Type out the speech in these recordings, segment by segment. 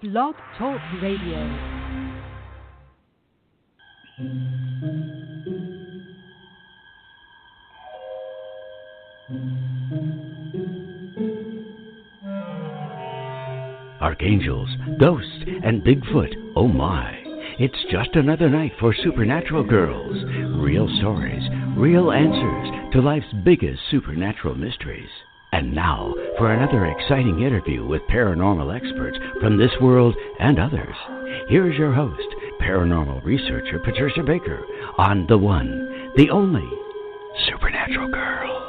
Blog Talk Radio. Archangels, ghosts, and Bigfoot, oh my. It's just another night for Supernatural Girls. Real stories, real answers to life's biggest supernatural mysteries. And now for another exciting interview with paranormal experts from this world and others. Here's your host, paranormal researcher Patricia Baker, on the one, the only Supernatural Girls.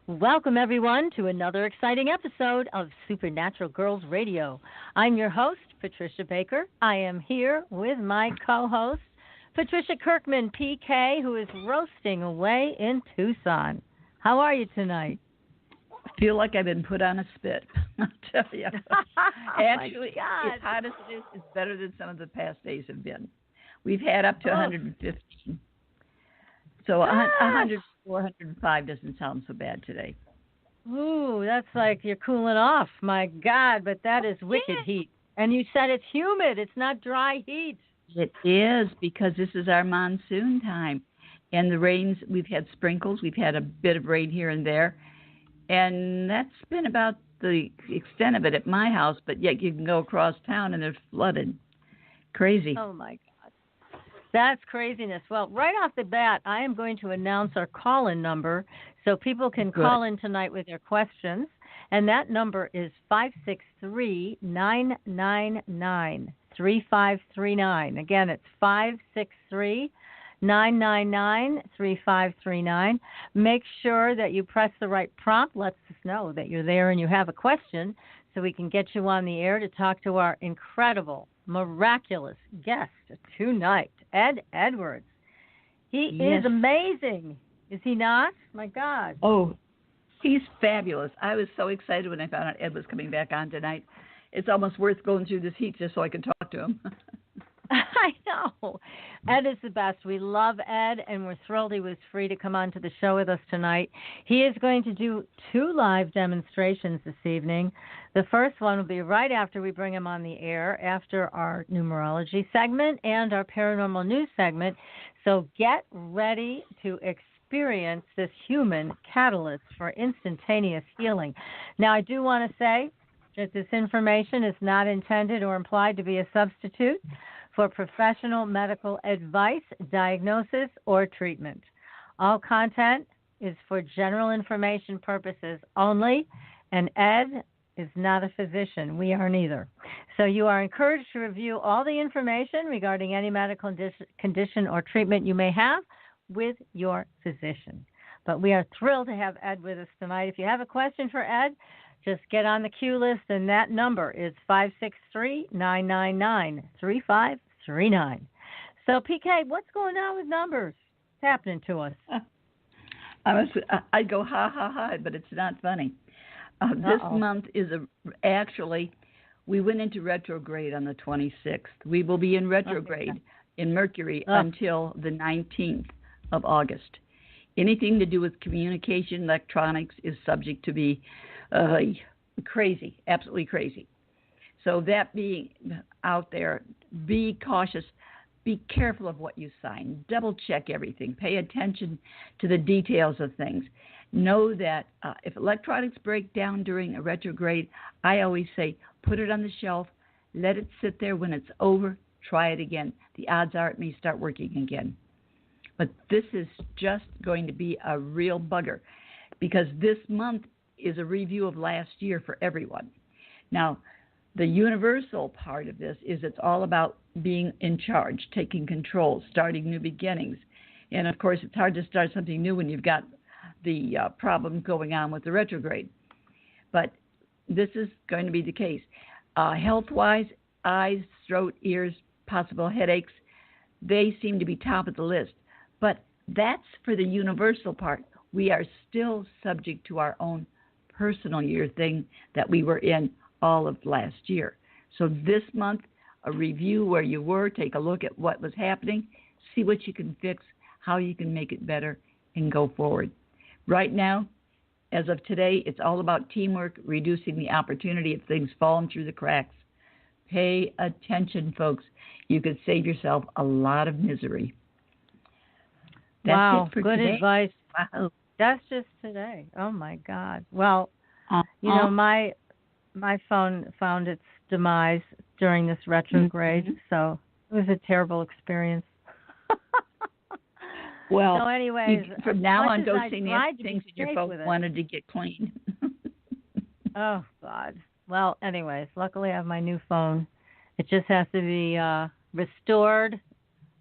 Welcome, everyone, to another exciting episode of Supernatural Girls Radio. I'm your host, Patricia Baker. I am here with my co-host, Patricia Kirkman, PK, who is roasting away in Tucson. How are you tonight? I feel like I've been put on a spit, I'll tell you. Actually, as hot as it is, it's better than some of the past days have been. We've had up to 115. So 100. 405 doesn't sound so bad today. Ooh, that's like you're cooling off. My God, but that is wicked heat. And you said it's humid. It's not dry heat. It is, because this is our monsoon time. And the rains, we've had sprinkles. We've had a bit of rain here and there. And that's been about the extent of it at my house. But yet you can go across town and they're flooded. Crazy. Oh, my God. That's craziness. Well, right off the bat, I am going to announce our call-in number so people can call in tonight with their questions. And that number is 563-999-3539. Again, it's 563-999-3539. Make sure that you press the right prompt. Lets us know that you're there and you have a question so we can get you on the air to talk to our incredible, miraculous guest tonight, Edd Edwards. He is amazing, is he not? My God. Oh, he's fabulous. I was so excited when I found out Edd was coming back on tonight. It's almost worth going through this heat just so I can talk to him. I know. Edd is the best. We love Edd, and we're thrilled he was free to come on to the show with us tonight. He is going to do 2 live demonstrations this evening. The first one will be right after we bring him on the air, after our numerology segment and our paranormal news segment. So get ready to experience this human catalyst for instantaneous healing. Now, I do want to say that this information is not intended or implied to be a substitute for professional medical advice, diagnosis, or treatment. All content is for general information purposes only, and Edd is not a physician. We are neither. So you are encouraged to review all the information regarding any medical condition or treatment you may have with your physician. But we are thrilled to have Edd with us tonight. If you have a question for Edd, just get on the queue list, and that number is 563-999-3539. So, PK, what's going on with numbers? What's happening to us? I'd go ha, ha, ha, but it's not funny. This month is actually, we went into retrograde on the 26th. We will be in retrograde in Mercury until the 19th of August. Anything to do with communication, electronics is subject to be crazy, absolutely crazy. So that being out there, be cautious. Be careful of what you sign. Double check everything. Pay attention to the details of things. Know that if electronics break down during a retrograde, I always say put it on the shelf, let it sit there. When it's over, try it again. The odds are it may start working again. But this is just going to be a real bugger, because this month is a review of last year for everyone. Now, the universal part of this is it's all about being in charge, taking control, starting new beginnings. And, of course, it's hard to start something new when you've got the problem going on with the retrograde. But this is going to be the case. Health-wise, eyes, throat, ears, possible headaches, they seem to be top of the list. But that's for the universal part. We are still subject to our own personal year thing that we were in all of last year. So this month, a review where you were, take a look at what was happening, see what you can fix, how you can make it better, and go forward. Right now, as of today, it's all about teamwork, reducing the opportunity of things falling through the cracks. Pay attention, folks. You could save yourself a lot of misery. That's it for good today. Advice. Wow. That's just today. Oh, my God. Well, you know, my phone found its demise during this retrograde, so it was a terrible experience. Well, so anyways, from now on, go see nasty things in your phone wanted to get clean. Oh, God. Well, anyways, luckily I have my new phone. It just has to be restored.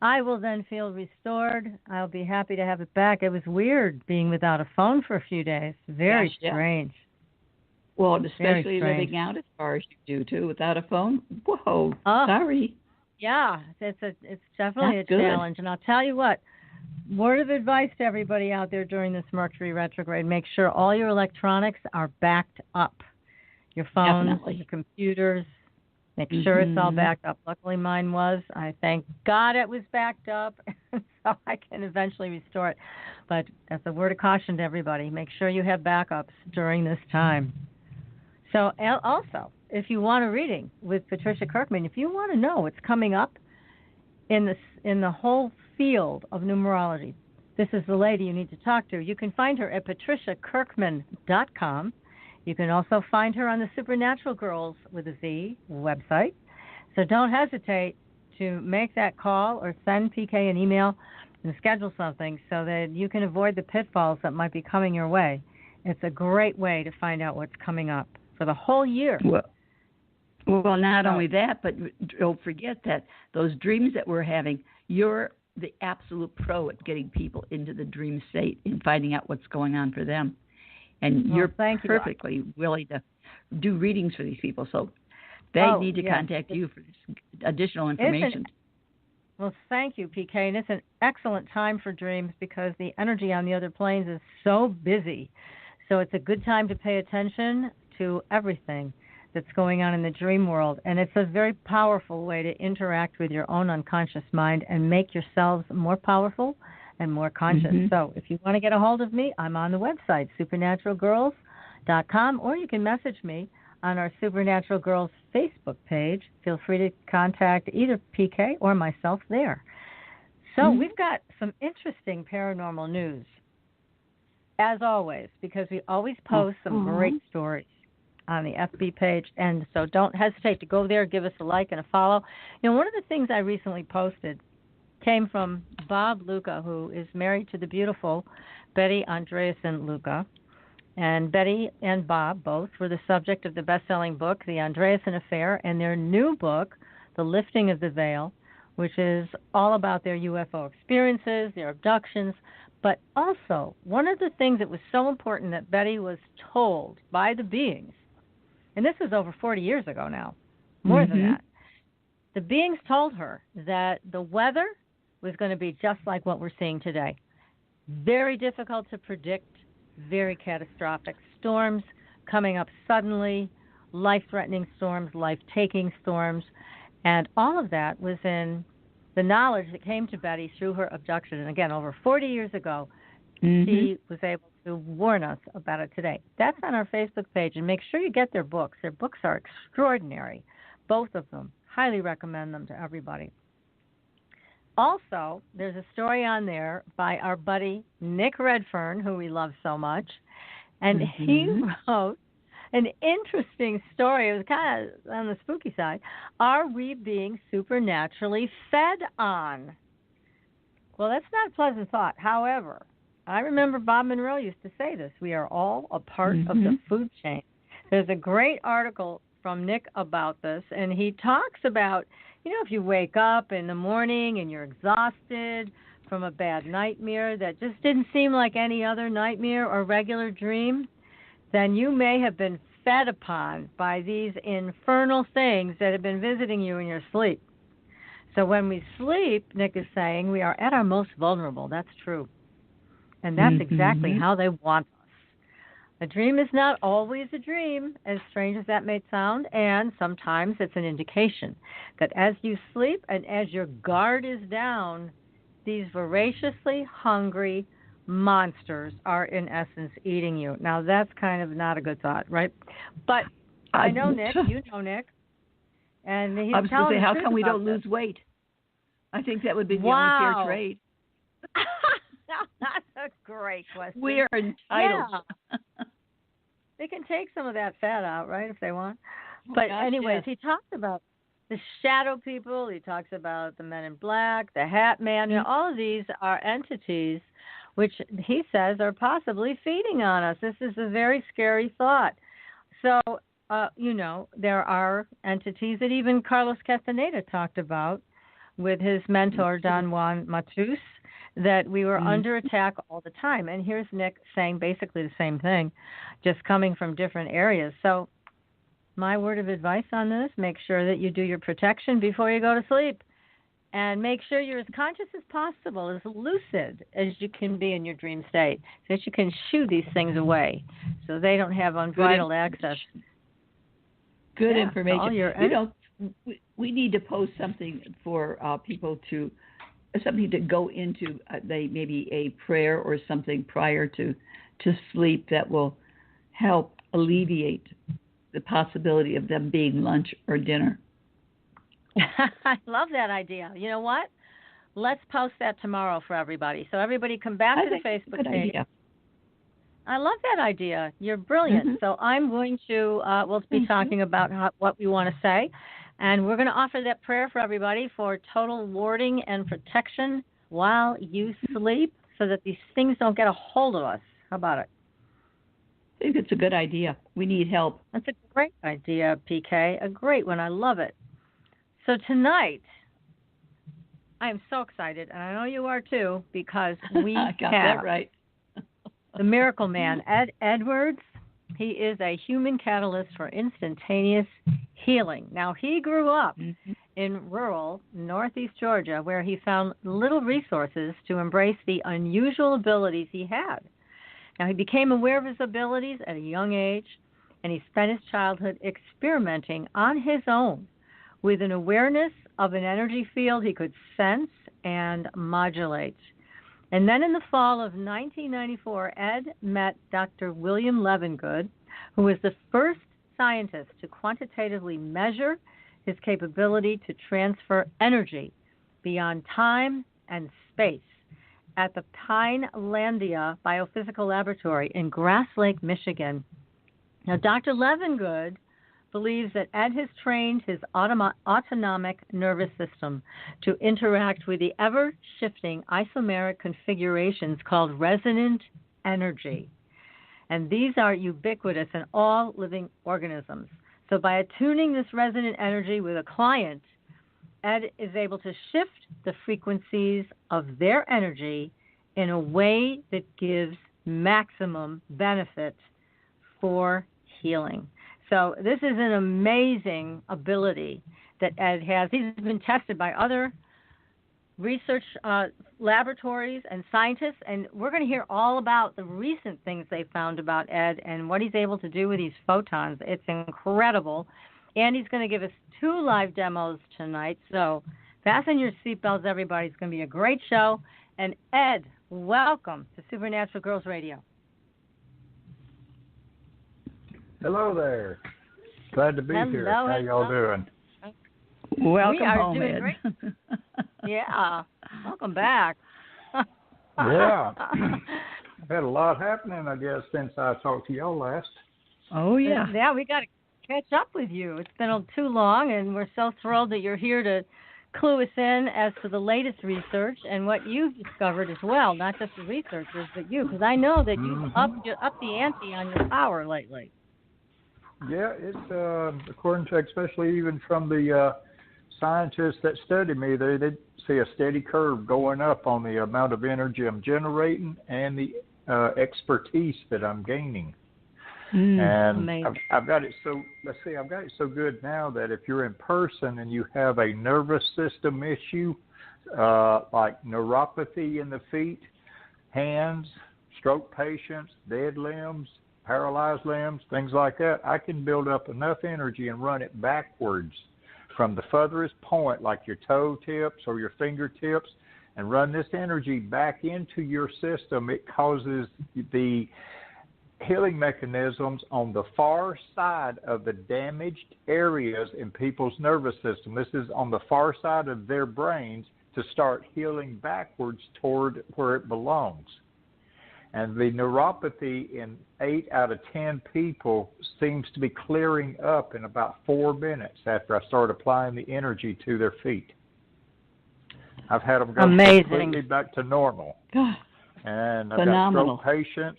I will then feel restored. I'll be happy to have it back. It was weird being without a phone for a few days. Very strange. Well, especially living out as far as you do, too, without a phone. Whoa, sorry. Yeah, it's definitely a challenge. And I'll tell you what, word of advice to everybody out there during this Mercury retrograde, make sure all your electronics are backed up. Your phones, your computers, make sure it's all backed up. Luckily, mine was. I thank God it was backed up, so I can eventually restore it. But that's a word of caution to everybody. Make sure you have backups during this time. So also, if you want a reading with Patricia Kirkman, if you want to know what's coming up in the whole field of numerology, this is the lady you need to talk to. You can find her at patriciakirkman.com. You can also find her on the Supernatural Girls with a Z website. So don't hesitate to make that call or send PK an email and schedule something so that you can avoid the pitfalls that might be coming your way. It's a great way to find out what's coming up for the whole year. Well, not only that, but don't forget that those dreams that we're having, you're the absolute pro at getting people into the dream state and finding out what's going on for them. And you're perfectly willing to do readings for these people. So they need to contact you for this additional information. Well, thank you, PK. And it's an excellent time for dreams because the energy on the other planes is so busy. So it's a good time to pay attention to everything that's going on in the dream world. And it's a very powerful way to interact with your own unconscious mind and make yourselves more powerful and more conscious. So if you want to get a hold of me, I'm on the website, supernaturalgirls.com, or you can message me on our Supernatural Girls Facebook page. Feel free to contact either PK or myself there. So we've got some interesting paranormal news, as always, because we always post some great stories on the FB page, and so don't hesitate to go there, give us a like and a follow. You know, one of the things I recently posted came from Bob Luca, who is married to the beautiful Betty Andreasen Luca. And Betty and Bob both were the subject of the best-selling book, The Andreasen Affair, and their new book, The Lifting of the Veil, which is all about their UFO experiences, their abductions. But also, one of the things that was so important that Betty was told by the beings, and this is over 40 years ago now, more than that, the beings told her that the weather was going to be just like what we're seeing today. Very difficult to predict, very catastrophic storms coming up suddenly, life-threatening storms, life-taking storms, and all of that was in the knowledge that came to Betty through her abduction. And again, over 40 years ago, she was able to warn us about it today. That's on our Facebook page, and make sure you get their books. Their books are extraordinary, both of them. Highly recommend them to everybody. Also, there's a story on there by our buddy Nick Redfern, who we love so much, and he wrote an interesting story. It was kind of on the spooky side. Are we being supernaturally fed on? Well, that's not a pleasant thought. However, I remember Bob Monroe used to say this. We are all a part of the food chain. There's a great article from Nick about this, and he talks about, you know, if you wake up in the morning and you're exhausted from a bad nightmare that just didn't seem like any other nightmare or regular dream, then you may have been fed upon by these infernal things that have been visiting you in your sleep. So when we sleep, Nick is saying, we are at our most vulnerable. That's true. And that's exactly how they want us. A dream is not always a dream, as strange as that may sound, and sometimes it's an indication that as you sleep and as your guard is down, these voraciously hungry monsters are in essence eating you. Now that's kind of not a good thought, right? But I know Nick, you know Nick, and he's telling telling the truth. How come we don't this. lose weight? I think that would be the only fair trade. That's a great question. We are entitled. Yeah. They can take some of that fat out, right, if they want. But anyways, he talks about the shadow people. He talks about the men in black, the Hat Man. You know, all of these are entities which he says are possibly feeding on us. This is a very scary thought. So, there are entities that even Carlos Castaneda talked about with his mentor, Don Juan Matus, that we were under attack all the time. And here's Nick saying basically the same thing, just coming from different areas. So my word of advice on this, make sure that you do your protection before you go to sleep. And make sure you're as conscious as possible, as lucid as you can be in your dream state, so that you can shoo these things away so they don't have unbridled access. Good information. We need to post something for people something to go into, maybe a prayer or something prior to sleep that will help alleviate the possibility of them being lunch or dinner. I love that idea. You know what? Let's post that tomorrow for everybody. So everybody come back to the Facebook page. Idea. I love that idea. You're brilliant. So I'm going to, we'll be talking about what we want to say. And we're going to offer that prayer for everybody for total warding and protection while you sleep so that these things don't get a hold of us. How about it? I think it's a good idea. We need help. That's a great idea, PK. A great one. I love it. So tonight, I am so excited, and I know you are too, because we got have that right. the Miracle Man, Edd Edwards. He is a human catalyst for instantaneous healing. Now, he grew up in rural northeast Georgia, where he found little resources to embrace the unusual abilities he had. Now, he became aware of his abilities at a young age, and he spent his childhood experimenting on his own with an awareness of an energy field he could sense and modulate. And then in the fall of 1994, Edd met Dr. William Levengood, who was the first scientist to quantitatively measure his capability to transfer energy beyond time and space at the Pinelandia Biophysical Laboratory in Grass Lake, Michigan. Now, Dr. Levengood believes that Edd has trained his autonomic nervous system to interact with the ever-shifting isomeric configurations called resonant energy. And these are ubiquitous in all living organisms. So by attuning this resonant energy with a client, Edd is able to shift the frequencies of their energy in a way that gives maximum benefit for healing. So this is an amazing ability that Edd has. He's been tested by other research laboratories and scientists, and we're going to hear all about the recent things they found about Edd and what he's able to do with these photons. It's incredible. And he's going to give us 2 live demos tonight. So fasten your seatbelts, everybody. It's going to be a great show. And Edd, welcome to Supernatural Girls Radio. Hello there. Glad to be here. How y'all doing? Welcome we are home, doing Edd. Great. Yeah. Welcome back. Yeah. I've had a lot happening, I guess, since I talked to y'all last. Oh, yeah. Yeah, we got to catch up with you. It's been too long, and we're so thrilled that you're here to clue us in as to the latest research and what you've discovered as well, not just the researchers, but you, because I know that you've upped the ante on your power lately. Yeah, it's according to, especially even from the scientists that study me, they see a steady curve going up on the amount of energy I'm generating and the expertise that I'm gaining. And I've got it so, I've got it so good now that if you're in person and you have a nervous system issue, like neuropathy in the feet, hands, stroke patients, dead limbs, paralyzed limbs, things like that, I can build up enough energy and run it backwards from the furthest point, like your toe tips or your fingertips, and run this energy back into your system. It causes the healing mechanisms on the far side of the damaged areas in people's nervous system. This is on the far side of their brains to start healing backwards toward where it belongs. And the neuropathy in 8 out of 10 people seems to be clearing up in about 4 minutes after I start applying the energy to their feet. I've had them go completely back to normal. And I've Phenomenal. got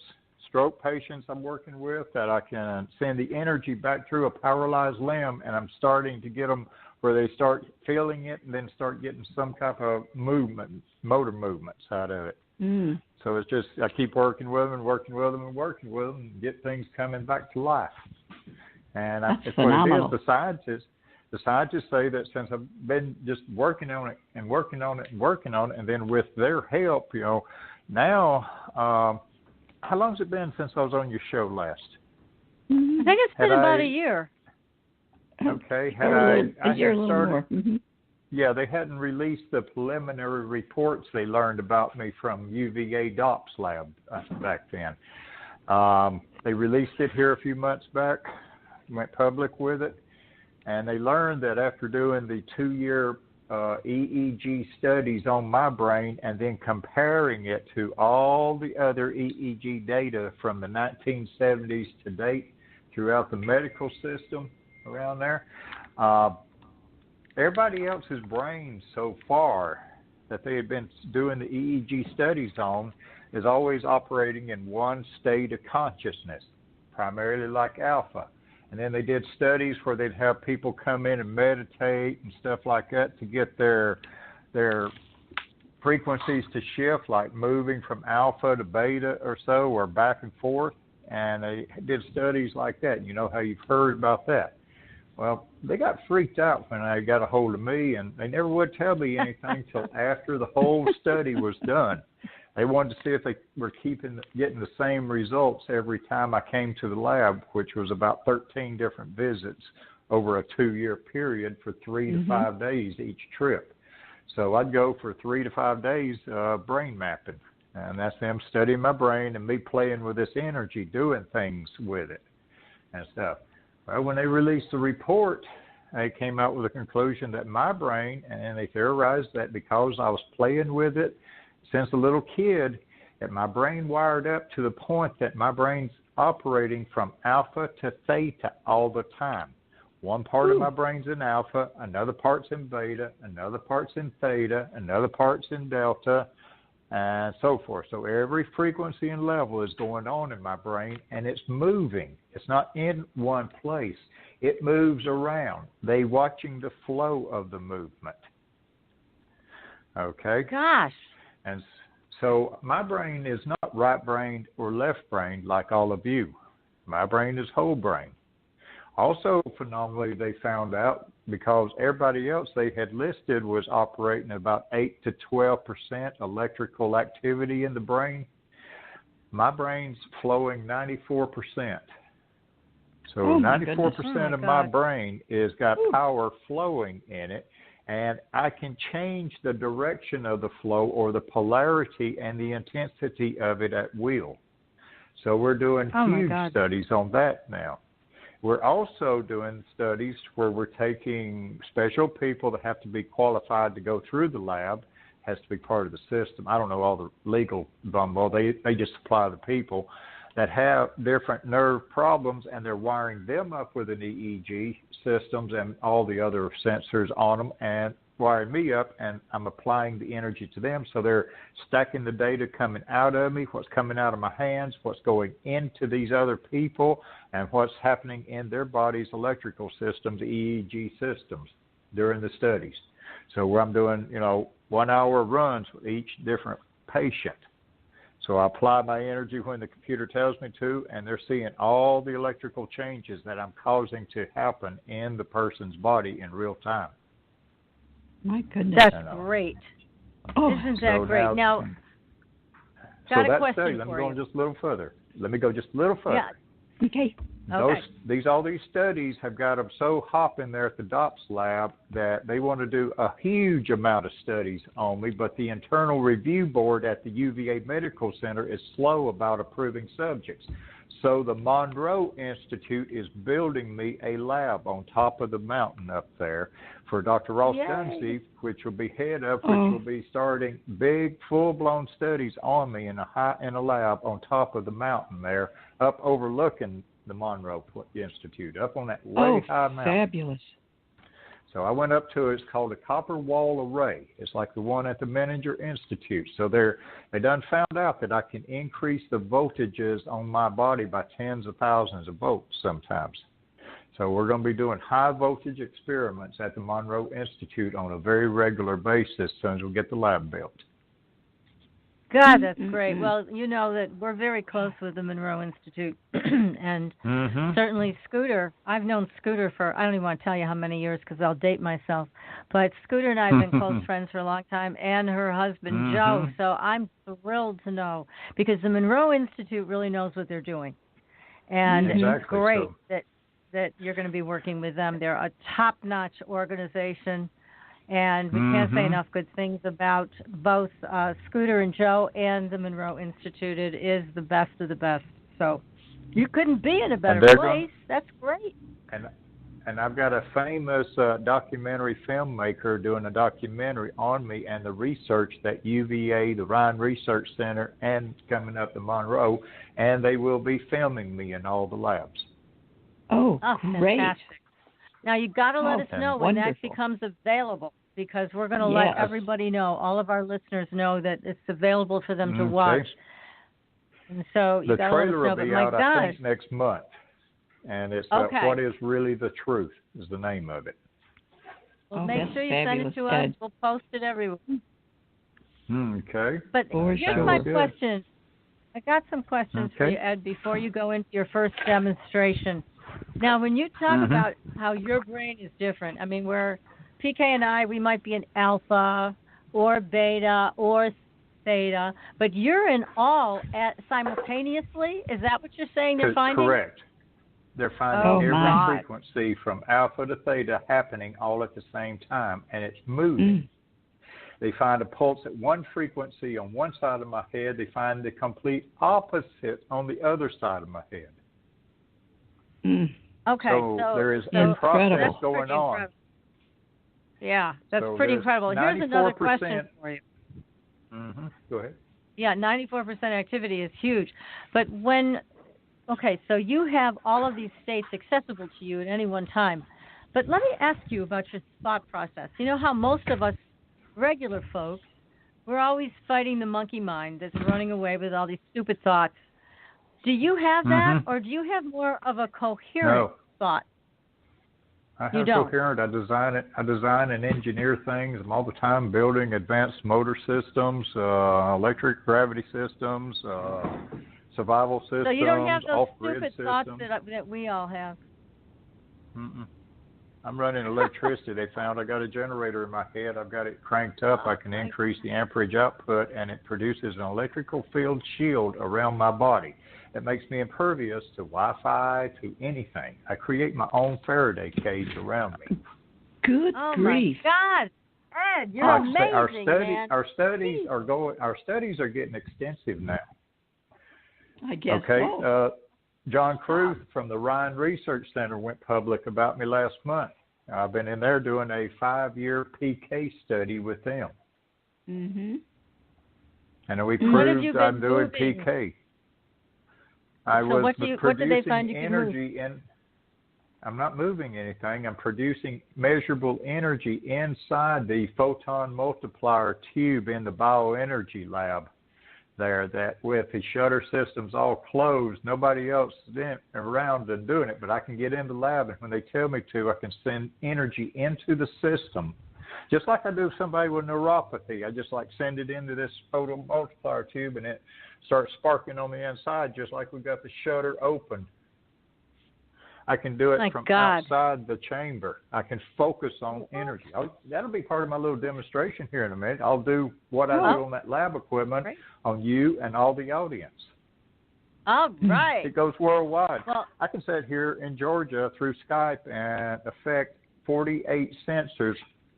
stroke patients I'm working with that I can send the energy back through a paralyzed limb, and I'm starting to get them where they start feeling it and then start getting some type of motor movements out of it. Mm. So it's just, I keep working with them and working with them and working with them and get things coming back to life. And That's it's phenomenal. what it is. The scientists say that since I've been just working on it and working on it and working on it, and then with their help, now, how long has it been since I was on your show last? I think it's been about a year. Okay. A year, a little more. Mm-hmm. Yeah, they hadn't released the preliminary reports they learned about me from UVA DOPS lab back then. They released it here a few months back, went public with it, and they learned that after doing the 2-year EEG studies on my brain and then comparing it to all the other EEG data from the 1970s to date throughout the medical system around there, everybody else's brain so far that they had been doing the EEG studies on is always operating in one state of consciousness, primarily like alpha. And then they did studies where they'd have people come in and meditate and stuff like that to get their frequencies to shift, like moving from alpha to beta or so, or back and forth. And they did studies like that. You know how you've heard about that. Well, they got freaked out when they got a hold of me, and they never would tell me anything till after the whole study was done. They wanted to see if they were getting the same results every time I came to the lab, which was about 13 different visits over a 2-year period for 3 to 5 days each trip. So I'd go for 3 to 5 days brain mapping, and that's them studying my brain and me playing with this energy, doing things with it and stuff. Well, when they released the report, they came out with a conclusion that my brain, and they theorized that because I was playing with it since a little kid, that my brain wired up to the point that my brain's operating from alpha to theta all the time. One part of my brain's in alpha, another part's in beta, another part's in theta, another part's in delta, and so forth. So every frequency and level is going on in my brain, and it's moving. It's not in one place. It moves around. They watching the flow of the movement. Okay? Gosh. And so my brain is not right-brained or left-brained like all of you. My brain is whole brain. Also, phenomenally, they found out, because everybody else they had listed was operating about 8 to 12% electrical activity in the brain, my brain's flowing 94%. So 94% of my brain is got power flowing in it, and I can change the direction of the flow or the polarity and the intensity of it at will. So we're doing huge studies on that now. We're also doing studies where we're taking special people that have to be qualified to go through the lab, has to be part of the system. I don't know all the legal bumble. They just supply the people that have different nerve problems, and they're wiring them up with an EEG systems and all the other sensors on them, and wiring me up, and I'm applying the energy to them. So they're stacking the data coming out of me, what's coming out of my hands, what's going into these other people, and what's happening in their body's electrical systems, EEG systems, during the studies. So where I'm doing, 1-hour runs with each different patient. So I apply my energy when the computer tells me to, and they're seeing all the electrical changes that I'm causing to happen in the person's body in real time. My goodness. That's great. Isn't that great? Now, got a question for you. Let me go just a little further. Okay. All these studies have got them so hopping there at the DOPS lab that they want to do a huge amount of studies on me, but the internal review board at the UVA Medical Center is slow about approving subjects. So the Monroe Institute is building me a lab on top of the mountain up there for Dr. Ross Dunseith, which will be head of, which will be starting big, full-blown studies on me in a lab on top of the mountain there, up overlooking the Monroe Institute, up on that way high mountain. Fabulous. So I went up to it. It's called a copper wall array. It's like the one at the Menninger Institute. So they done found out that I can increase the voltages on my body by tens of thousands of volts sometimes. So we're going to be doing high voltage experiments at the Monroe Institute on a very regular basis as soon as we get the lab built. God, that's great. Well, you know that we're very close with the Monroe Institute, and certainly Scooter. I've known Scooter for, I don't even want to tell you how many years because I'll date myself, but Scooter and I have been close friends for a long time, and her husband, Joe, so I'm thrilled to know, because the Monroe Institute really knows what they're doing, and it's great that you're going to be working with them. They're a top-notch organization. And we can't say enough good things about both Scooter and Joe and the Monroe Institute. It is the best of the best. So you couldn't be in a better place. That's great. And I've got a famous documentary filmmaker doing a documentary on me and the research that UVA, the Ryan Research Center, and coming up to Monroe, and they will be filming me in all the labs. Oh, great. Fantastic. Now, you've got to let us know when that becomes available, because we're going to let everybody know, all of our listeners know that it's available for them to watch. And so you got to let us know. The trailer will be out, I think, next month. And it's What is Really the Truth is the name of it. Well, make sure you send it to us. We'll post it everywhere. Okay. But here's my question. I got some questions for you, Ed, before you go into your first demonstration. Now, when you talk about how your brain is different, I mean, where PK and I, we might be an alpha or beta or theta, but you're in all simultaneously? Is that what you're saying they're finding? Correct. They're finding every frequency from alpha to theta happening all at the same time, and it's moving. They find a pulse at one frequency on one side of my head. They find the complete opposite on the other side of my head. Okay, so there is a process going on. Incredible. Yeah, that's pretty incredible. Here's another question for you. Go ahead. Yeah, 94% activity is huge. But so you have all of these states accessible to you at any one time. But let me ask you about your thought process. You know how most of us regular folks, we're always fighting the monkey mind that's running away with all these stupid thoughts. Do you have that, or do you have more of a coherent thought? I have coherent. I design and engineer things. I'm all the time building advanced motor systems, electric gravity systems, survival systems, so you don't have those stupid systems. Thoughts that we all have. I'm running electricity. They found I got a generator in my head. I've got it cranked up. I can increase the amperage output, and it produces an electrical field shield around my body. It makes me impervious to Wi-Fi, to anything. I create my own Faraday cage around me. Good grief! Oh my God, Ed, you're amazing, man. Our studies are getting extensive now. I guess so. John Cruth from the Ryan Research Center went public about me last month. I've been in there doing a 5-year PK study with them. And we proved I'm doing PK. What did they find you could energy move? I'm not moving anything. I'm producing measurable energy inside the photon multiplier tube in the bioenergy lab there, that with the shutter systems all closed, nobody else is around and doing it, but I can get in the lab, and when they tell me to, I can send energy into the system. Just like I do with somebody with neuropathy. I just send it into this photon multiplier tube, and it starts sparking on the inside, just like we got the shutter open. I can do it from outside the chamber. I can focus on energy. That'll be part of my little demonstration here in a minute. I'll do what I do on that lab equipment on you and all the audience. All right. It goes worldwide. Well, I can sit here in Georgia through Skype and affect 48 sensors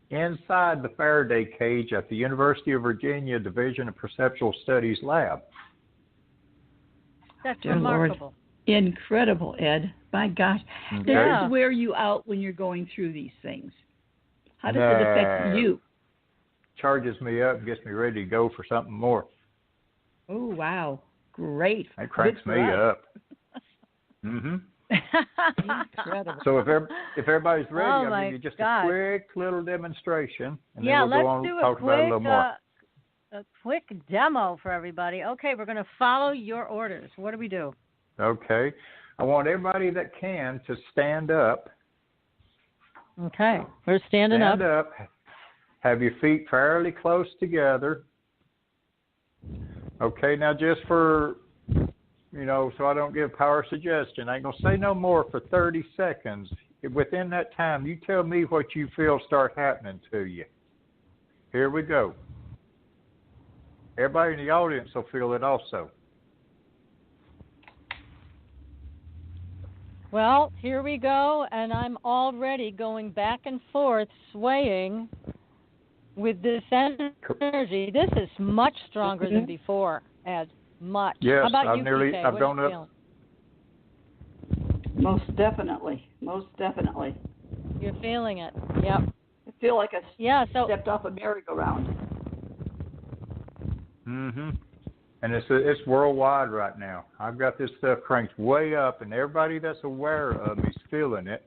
inside the Faraday Cage at the University of Virginia Division of Perceptual Studies Lab. that's Dear remarkable. Lord. Incredible, Ed. My gosh. Okay. Does Yeah. this wear you out when you're going through these things? How does it affect you? Charges me up and gets me ready to go for something more. Oh, wow. Great. It cranks Good me for us. up. Mm-hmm. Incredible. So if everybody's ready, Oh, I'll my give you just gosh. a quick little demonstration, and Yeah, then we'll let's go on do and a talk about it a quick, little more. a quick demo for everybody. Okay, we're going to follow your orders. What do we do? Okay. I want everybody that can to stand up. Okay, we're standing Stand up. up. Have your feet fairly close together. Okay, now just for, so I don't give power suggestion, I ain't going to say no more for 30 seconds. Within that time, you tell me what you feel start happening to you. Here we go. Everybody in the audience will feel it also. Well, here we go, and I'm already going back and forth, swaying with this energy. This is much stronger than before, Ed. Much. Yes, How about I've you, nearly, PK? I've What are gone you up. feeling? Most definitely. Most definitely. You're feeling it. Yep. I feel like I stepped off a merry-go-round. Mm-hmm. And it's worldwide right now. I've got this stuff cranked way up, and everybody that's aware of me is feeling it.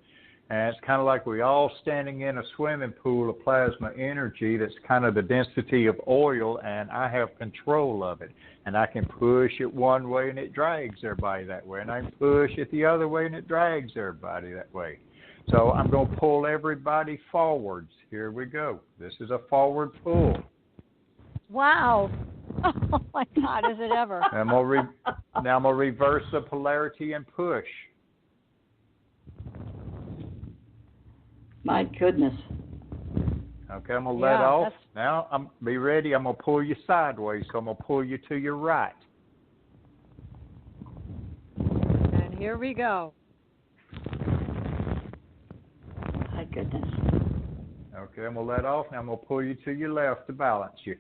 And it's kind of like we all standing in a swimming pool of plasma energy that's kind of the density of oil, and I have control of it. And I can push it one way, and it drags everybody that way. And I can push it the other way, and it drags everybody that way. So I'm going to pull everybody forwards. Here we go. This is a forward pull. Wow. Oh, my God, is it ever? Now I'm going to reverse the polarity and push. My goodness. Okay, I'm going to let off. Now, be ready. I'm going to pull you sideways, so I'm going to pull you to your right. And here we go. My goodness. Okay, I'm going to let off. Now I'm going to pull you to your left to balance you.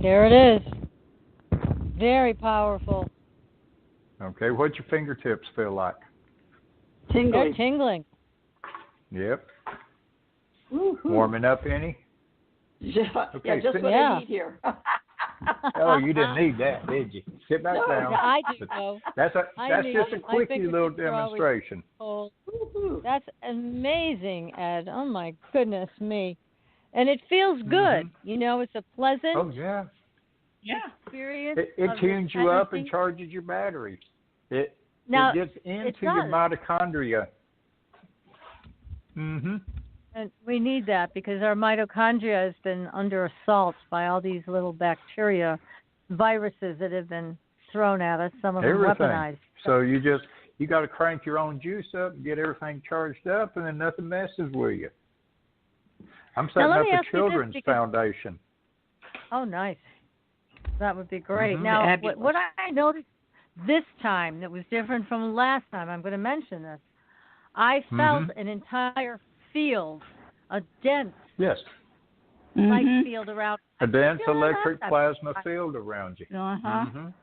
There it is. Very powerful. Okay, what's your fingertips feel like? Tingling. They're tingling. Yep. Woo-hoo. Warming up any? Yeah, Okay, just what I need here. Oh, you didn't need that, did you? Sit back down. Yeah, I do, though. That's just a quickie little fingertips are always demonstration. cold. Woo-hoo. That's amazing, Ed. Oh, my goodness me. And it feels good. Mm-hmm. It's a pleasant Oh, yeah. experience. It of tunes this you up energy. and charges your battery. It gets into your does. mitochondria. Mm-hmm. And we need that because our mitochondria has been under assault by all these little bacteria, viruses that have been thrown at us, some of them weaponized. So you got to crank your own juice up and get everything charged up, and then nothing messes with you. I'm setting up a children's foundation. Oh, nice. That would be great. Mm-hmm. Now, what I noticed this time that was different from last time, I'm going to mention this. I felt an entire field, a dense light field around. A dense electric plasma field around you.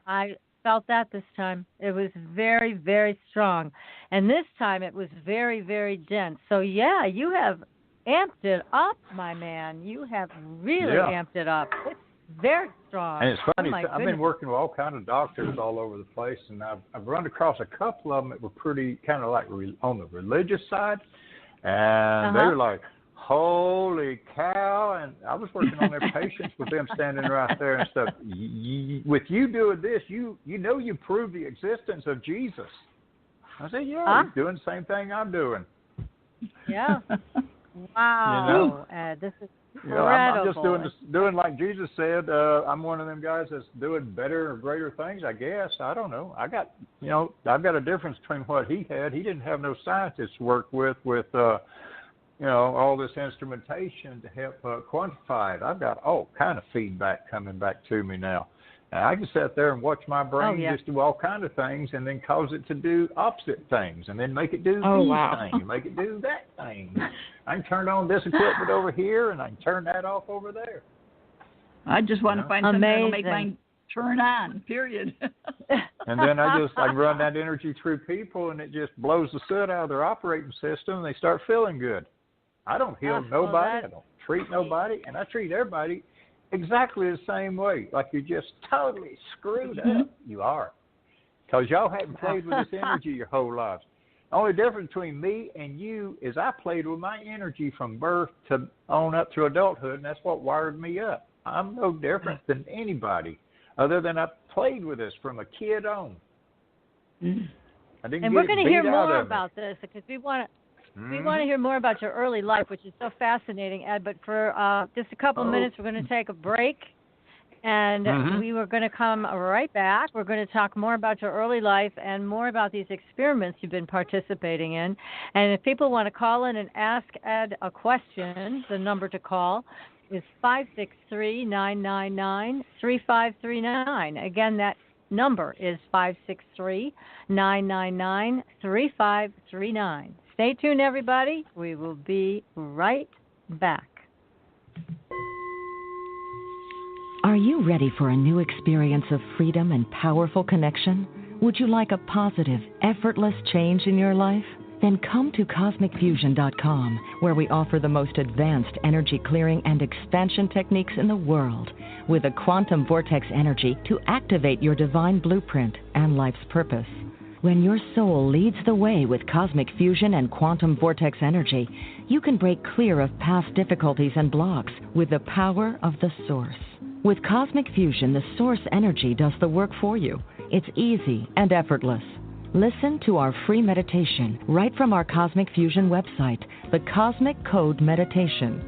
I felt that this time. It was very, very strong. And this time it was very, very dense. So, yeah, you have amped it up, my man. You have really amped it up. It's very strong. And it's funny, Oh, I've been working with all kinds of doctors all over the place, and I've run across a couple of them that were pretty kind of like on the religious side, and they were like, holy cow, and I was working on their patients with them standing right there and stuff. With you doing this, you prove the existence of Jesus. I said, yeah, you're doing the same thing I'm doing. Yeah. Wow, Ed, this is incredible. I'm just doing like Jesus said. I'm one of them guys that's doing better or greater things, I guess. I don't know. I've got a difference between what he had. He didn't have no scientists to work with all this instrumentation to help quantify it. I've got all kind of feedback coming back to me now. I can sit there and watch my brain just do all kind of things and then cause it to do opposite things and then make it do these things and make it do that thing. I can turn on this equipment over here and I can turn that off over there. I just want to find something that will make mine turn on, period. And then I can run that energy through people and it just blows the soot out of their operating system and they start feeling good. I don't heal nobody. I don't treat nobody. And I treat everybody exactly the same way, like you're just totally screwed up. You are. Because y'all haven't played with this energy your whole lives. The only difference between me and you is I played with my energy from birth to on up through adulthood, and that's what wired me up. I'm no different than anybody, other than I played with this from a kid on. I didn't and we're going to hear more about this because we want to hear more about your early life, which is so fascinating, Ed. But for just a couple minutes, we're going to take a break, and we were going to come right back. We're going to talk more about your early life and more about these experiments you've been participating in. And if people want to call in and ask Ed a question, the number to call is 563-999-3539. Again, that number is 563-999-3539. Stay tuned, everybody. We will be right back. Are you ready for a new experience of freedom and powerful connection? Would you like a positive, effortless change in your life? Then come to CosmicFusion.com, where we offer the most advanced energy clearing and expansion techniques in the world, with a quantum vortex energy to activate your divine blueprint and life's purpose. When your soul leads the way with cosmic fusion and quantum vortex energy, you can break clear of past difficulties and blocks with the power of the source. With cosmic fusion, the source energy does the work for you. It's easy and effortless. Listen to our free meditation right from our Cosmic Fusion website, the Cosmic Code Meditation.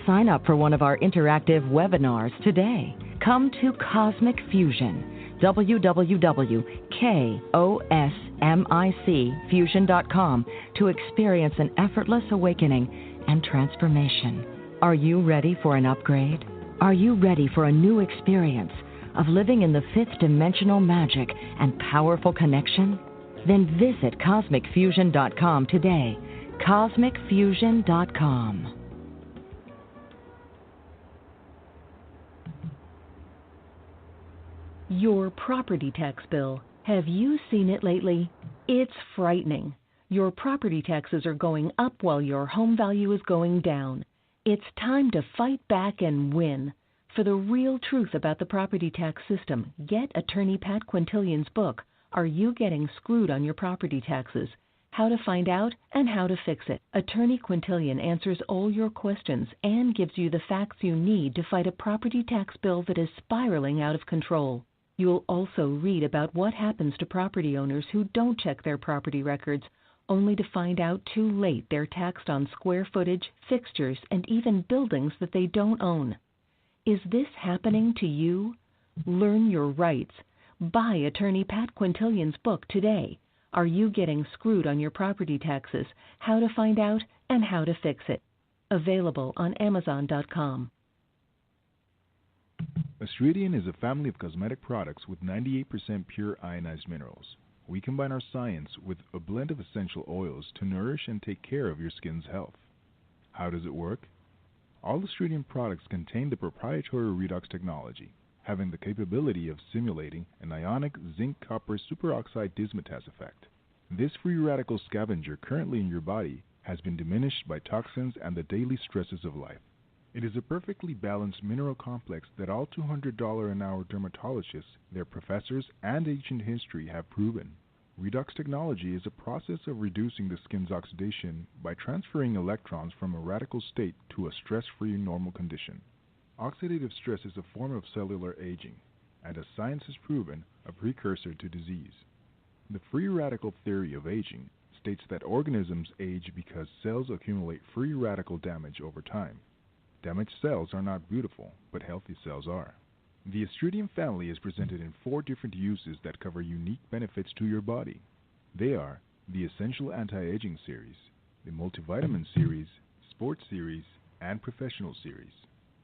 Sign up for one of our interactive webinars today. Come to Cosmic Fusion, www.KOSMICfusion.com, to experience an effortless awakening and transformation. Are you ready for an upgrade? Are you ready for a new experience of living in the fifth dimensional magic and powerful connection? Then visit CosmicFusion.com today. CosmicFusion.com. Your property tax bill. Have you seen it lately? It's frightening. Your property taxes are going up while your home value is going down. It's time to fight back and win. For the real truth about the property tax system, get attorney Pat Quintilian's book, Are You Getting Screwed on Your Property Taxes? How to Find Out and How to Fix It. Attorney Quintilian answers all your questions and gives you the facts you need to fight a property tax bill that is spiraling out of control. You'll also read about what happens to property owners who don't check their property records, only to find out too late they're taxed on square footage, fixtures, and even buildings that they don't own. Is this happening to you? Learn your rights. Buy attorney Pat Quintilian's book today. Are You Getting Screwed on Your Property Taxes? How to Find Out and How to Fix It. Available on Amazon.com. Astridian is a family of cosmetic products with 98% pure ionized minerals. We combine our science with a blend of essential oils to nourish and take care of your skin's health. How does it work? All Astridian products contain the proprietary redox technology, having the capability of simulating an ionic zinc-copper superoxide dismutase effect. This free radical scavenger currently in your body has been diminished by toxins and the daily stresses of life. It is a perfectly balanced mineral complex that all $200 an hour dermatologists, their professors, and ancient history have proven. Redox technology is a process of reducing the skin's oxidation by transferring electrons from a radical state to a stress-free normal condition. Oxidative stress is a form of cellular aging, and as science has proven, a precursor to disease. The free radical theory of aging states that organisms age because cells accumulate free radical damage over time. Damaged cells are not beautiful, but healthy cells are. The Astridian family is presented in 4 different uses that cover unique benefits to your body. They are the Essential Anti-Aging Series, the Multivitamin Series, Sports Series and Professional Series.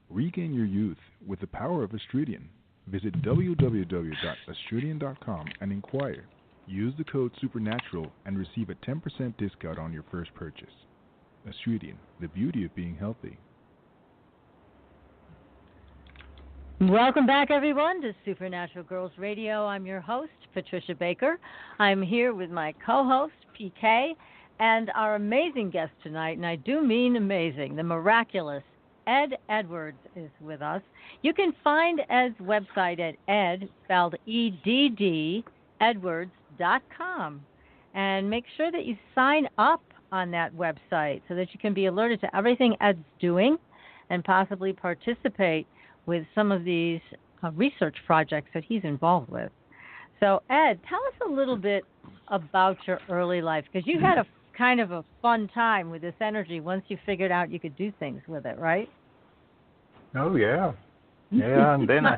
Regain your youth with the power of Astridian. Visit www.astridian.com and inquire. Use the code SUPERNATURAL and receive a 10% discount on your first purchase. Astridian, the beauty of being healthy. Welcome back, everyone, to Supernatural Girls Radio. I'm your host, Patricia Baker. I'm here with my co-host, PK, and our amazing guest tonight, and I do mean amazing, the miraculous Edd Edwards is with us. You can find Edd's website at Edd, spelled E-D-D, Edwards.com. And make sure that you sign up on that website so that you can be alerted to everything Edd's doing and possibly participate with some of these research projects that he's involved with. So, Edd, tell us a little bit about your early life, because you had a kind of a fun time with this energy once you figured out you could do things with it, right? Oh, yeah. Yeah, and then I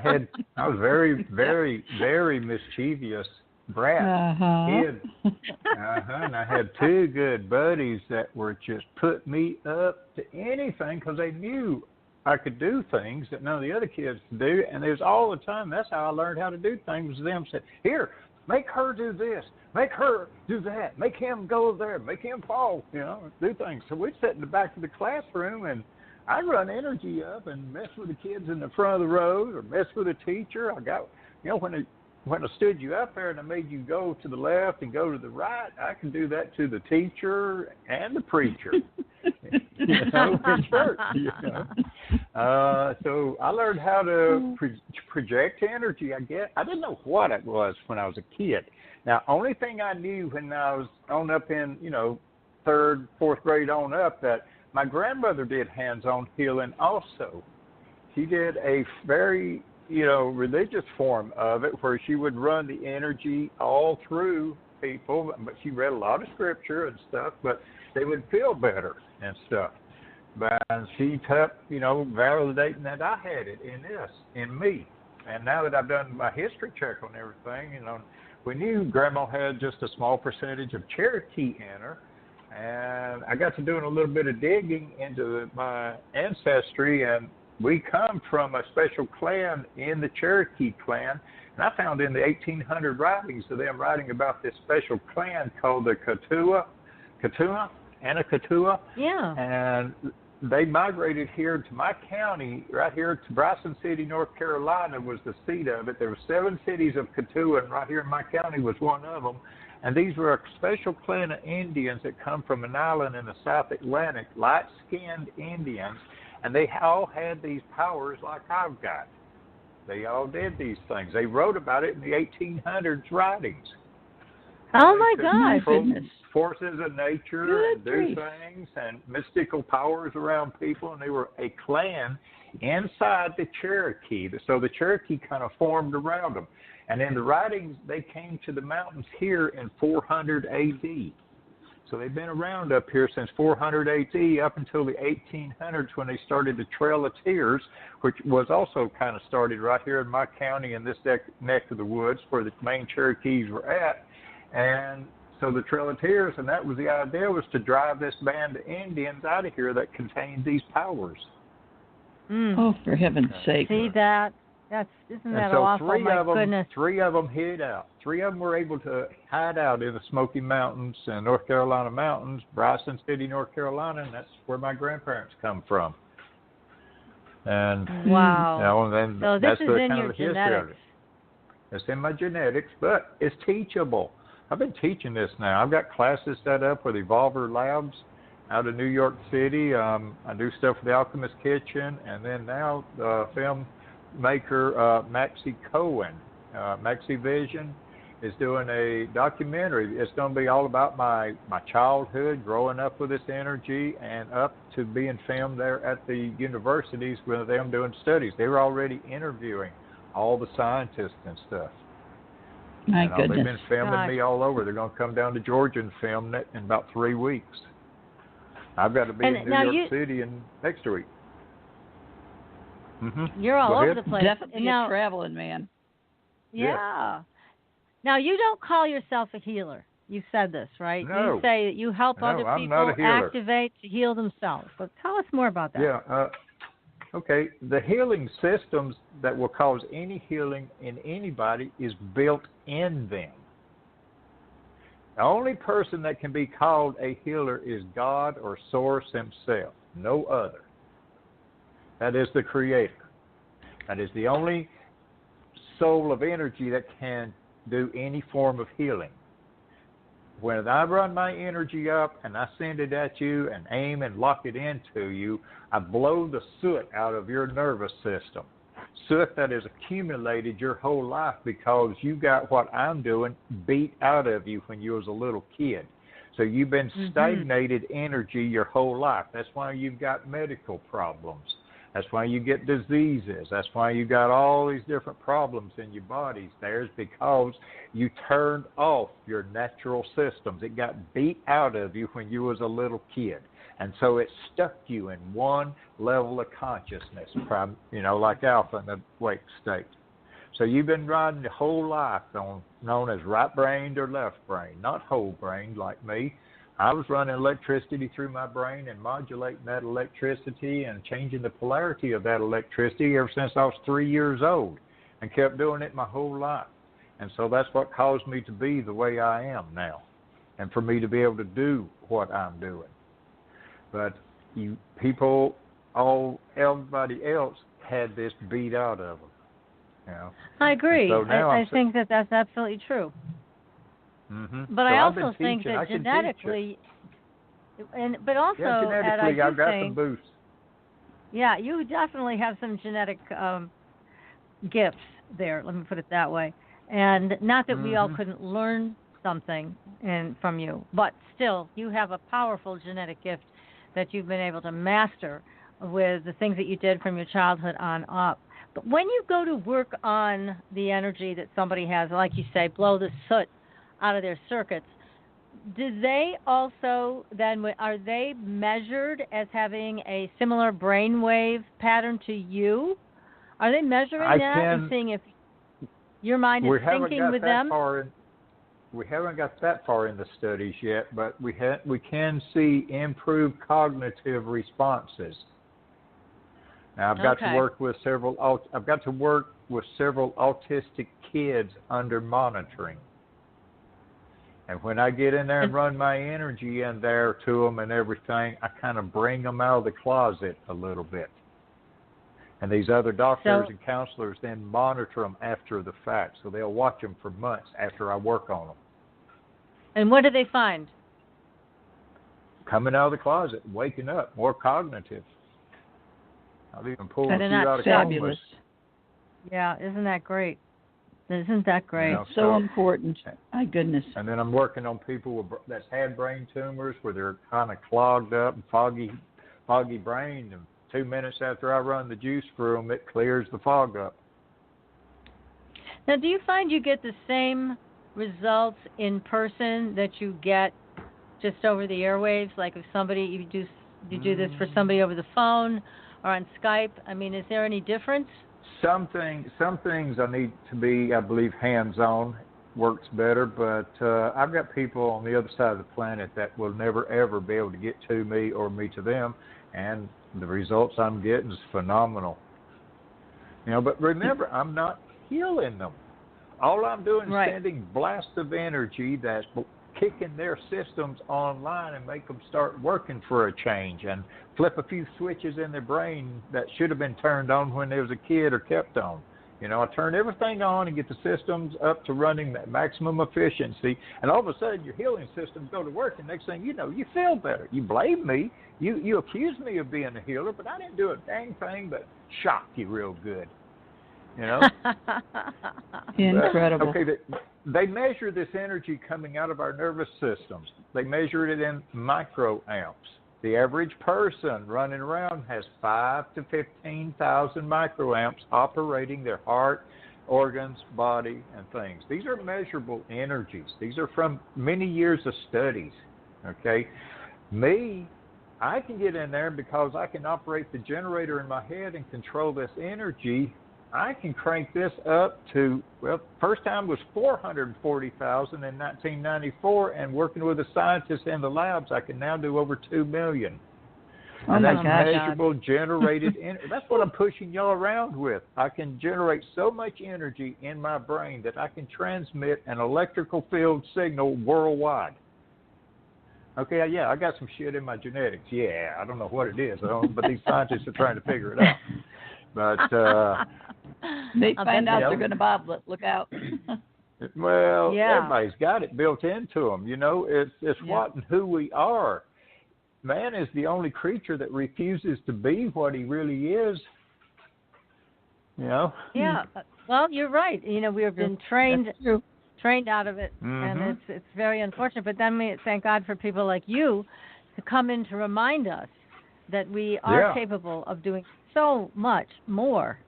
was very, very, very mischievous brat kid. And I had two good buddies that were just put me up to anything because they knew I could do things that none of the other kids could do, and it was all the time. That's how I learned how to do things. Them said, "Here, make her do this, make her do that, make him go there, make him fall, do things." So we'd sit in the back of the classroom, and I'd run energy up and mess with the kids in the front of the row, or mess with a teacher. I got, when I stood you up there and I made you go to the left and go to the right, I can do that to the teacher and the preacher. In church. So I learned how to project energy. I didn't know what it was when I was a kid. Now, only thing I knew when I was on up in, third, fourth grade on up, that my grandmother did hands-on healing also. She did a very, religious form of it where she would run the energy all through people, but she read a lot of scripture and stuff, but they would feel better and stuff. But she kept, validating that I had it in me. And now that I've done my history check on everything, we knew Grandma had just a small percentage of Cherokee in her. And I got to doing a little bit of digging into my ancestry, and we come from a special clan in the Cherokee clan. And I found in the 1800 writings of them writing about this special clan called the Anacatua. Yeah. And they migrated here to my county, right here to Bryson City, North Carolina was the seat of it. There were 7 cities of Katua, and right here in my county was one of them. And these were a special clan of Indians that come from an island in the South Atlantic, light-skinned Indians, and they all had these powers like I've got. They all did these things. They wrote about it in the 1800s writings. Oh, my God. Forces of nature and do things and mystical powers around people, and they were a clan inside the Cherokee. So the Cherokee kind of formed around them. And in the writings, they came to the mountains here in 400 A.D. So they've been around up here since 400 A.D. up until the 1800s when they started the Trail of Tears, which was also kind of started right here in my county in this neck of the woods where the main Cherokees were at. And so the Trail of Tears, and that was the idea, was to drive this band of Indians out of here that contained these powers. Oh, for heaven's sake. See that? Isn't that awful? My goodness. 3 of them hid out. 3 of them were able to hide out in the Smoky Mountains and North Carolina mountains, Bryson City, North Carolina, and that's where my grandparents come from. And wow. And then so that's this is in your genetics. It's in my genetics, but it's teachable. I've been teaching this now. I've got classes set up with Evolver Labs out of New York City. I do stuff with the Alchemist Kitchen, and then now the film maker Maxie Cohen, Maxie Vision, is doing a documentary. It's going to be all about my childhood, growing up with this energy, and up to being filmed there at the universities with them doing studies. They were already interviewing all the scientists and stuff. My goodness. They've been filming me all over. They're going to come down to Georgia and film it in about 3 weeks. I've got to be in New York City next week. Mm-hmm. You're all over the place. Definitely a Ravelin Man. Yeah. Now, you don't call yourself a healer. You said this, right? No. You say that you help other I'm people not a healer. activate to heal themselves. But tell us more about that. Yeah. Okay. The healing systems that will cause any healing in anybody is built in them. The only person that can be called a healer is God or Source himself, no other. That is the Creator. That is the only soul of energy that can do any form of healing. When I run my energy up and I send it at you and aim and lock it into you, I blow the soot out of your nervous system. Soot that has accumulated your whole life because you got what I'm doing beat out of you when you was a little kid. So you've been stagnated energy your whole life. That's why you've got medical problems. That's why you get diseases. That's why you got all these different problems in your bodies. There's because you turned off your natural systems. It got beat out of you when you was a little kid. And so it stuck you in one level of consciousness, like alpha in the wake state. So you've been riding the whole life on known as right-brained or left-brained, not whole-brained like me. I was running electricity through my brain and modulating that electricity and changing the polarity of that electricity ever since I was 3 years old and kept doing it my whole life. And so that's what caused me to be the way I am now and for me to be able to do what I'm doing. But everybody else had this beat out of them. I agree. So I think that that's absolutely true. Mm-hmm. But I also think that genetically, but also, genetically, I've got some boosts. Yeah, you definitely have some genetic gifts there. Let me put it that way. And not that we all couldn't learn something from you, but still, you have a powerful genetic gift that you've been able to master with the things that you did from your childhood on up. But when you go to work on the energy that somebody has, like you say, blow the soot out of their circuits, do they also then, are they measured as having a similar brainwave pattern to you? Are they measuring that and seeing if your mind is syncing with them? We haven't got that far in the studies yet, but we can see improved cognitive responses. Now I've got to work with several autistic kids under monitoring. And when I get in there and run my energy in there to them and everything, I kind of bring them out of the closet a little bit. And these other doctors and counselors then monitor them after the fact. So they'll watch them for months after I work on them. And what do they find? Coming out of the closet, waking up, more cognitive. I've even pulled a few out of fabulous. Yeah, isn't that great? Isn't that great? So important. My goodness. And then I'm working on people that's had brain tumors where they're kind of clogged up and foggy brain. And 2 minutes after I run the juice through them, it clears the fog up. Now, do you find you get the same results in person that you get just over the airwaves? Like if somebody you do this for somebody over the phone or on Skype? I mean, is there any difference? Some things I need to be, I believe, hands-on works better, but I've got people on the other side of the planet that will never, ever be able to get to me or me to them, and the results I'm getting is phenomenal. But remember, I'm not healing them. All I'm doing is sending blasts of energy that's kicking their systems online and make them start working for a change and flip a few switches in their brain that should have been turned on when they was a kid or kept on. I turn everything on and get the systems up to running at maximum efficiency, and all of a sudden your healing systems go to work, and next thing you know, you feel better. You blame me. You accuse me of being a healer, but I didn't do a dang thing but shock you real good. Incredible. They measure this energy coming out of our nervous systems. They measure it in microamps. The average person running around has 5,000 to 15,000 microamps operating their heart, organs, body, and things. These are measurable energies. These are from many years of studies. Me, I can get in there because I can operate the generator in my head and control this energy I can crank this up to, well, first time was 440,000 in 1994, and working with the scientists in the labs, I can now do over 2 million. And that's measurable, generated energy. That's what I'm pushing y'all around with. I can generate so much energy in my brain that I can transmit an electrical field signal worldwide. Okay, yeah, I got some shit in my genetics. Yeah, I don't know what it is, but these scientists are trying to figure it out. But they find out they're going to bobble it. Look out. Well, everybody's got it built into them. You know, it's what and who we are. Man is the only creature that refuses to be what he really is. You know? Yeah. Well, you're right. You know, we have been trained out of it, and it's very unfortunate. But then we thank God for people like you to come in to remind us that we are capable of doing so much more.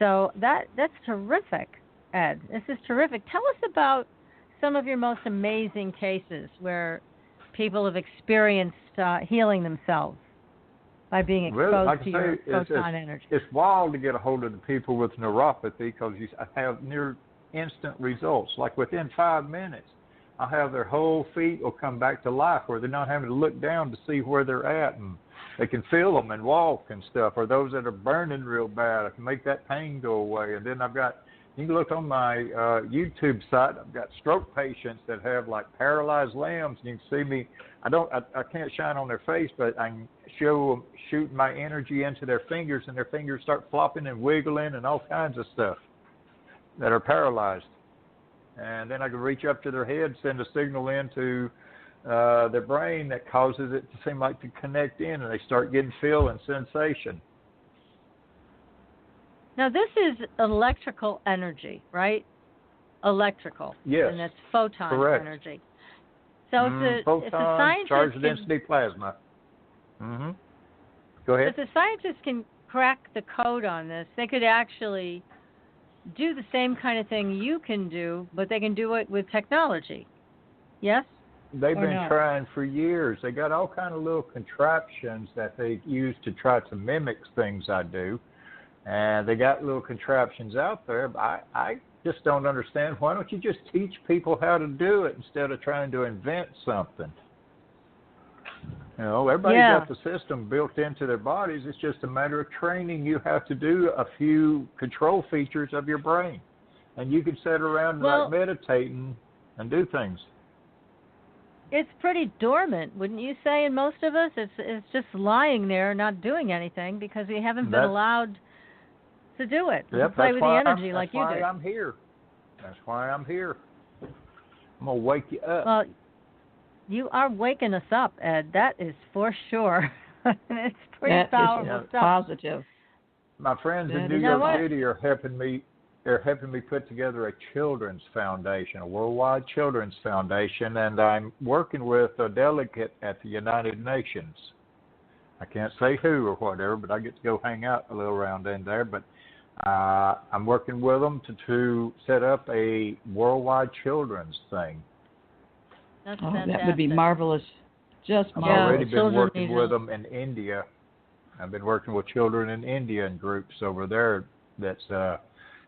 So that's terrific, Ed. This is terrific. Tell us about some of your most amazing cases where people have experienced healing themselves by being exposed to your photon energy. It's wild to get a hold of the people with neuropathy because you have near instant results. Like within 5 minutes, I have their whole feet will come back to life where they're not having to look down to see where they're at, and they can feel them and walk and stuff. Or those that are burning real bad, I can make that pain go away. And then I've got, you can look on my YouTube site, I've got stroke patients that have like paralyzed limbs, and you can see me. I can't shine on their face, but I can show them shooting my energy into their fingers, and their fingers start flopping and wiggling and all kinds of stuff that are paralyzed. And then I can reach up to their head, send a signal into their brain that causes it to seem like to connect in, and they start getting feel and sensation. Now, this is electrical energy, right? Electrical. Yes. And that's photon energy. So if a scientist charged density plasma. Go ahead. If the scientists can crack the code on this, they could actually do the same kind of thing you can do, but they can do it with technology. Yes? They've been trying for years. They got all kind of little contraptions that they use to try to mimic things I do. And they got little contraptions out there. But I just don't understand. Why don't you just teach people how to do it instead of trying to invent something? You know, everybody's got the system built into their bodies. It's just a matter of training. You have to do a few control features of your brain. And you can sit around and meditating and do things. It's pretty dormant, wouldn't you say, in most of us? It's just lying there, not doing anything, because we haven't been allowed to do it. Yep, play with the energy like you do. That's why I'm here. That's why I'm here. I'm going to wake you up. Well, you are waking us up, Ed. That is for sure. It's pretty powerful stuff. Positive. My friends in New York City are helping me. They're helping me put together a children's foundation, a worldwide children's foundation, and I'm working with a delegate at the United Nations. I can't say who or whatever, but I get to go hang out a little around in there. But I'm working with them to set up a worldwide children's thing. That's fantastic. That would be marvelous. Just marvelous. I've already been working with them in India. I've been working with children in India and groups over there that's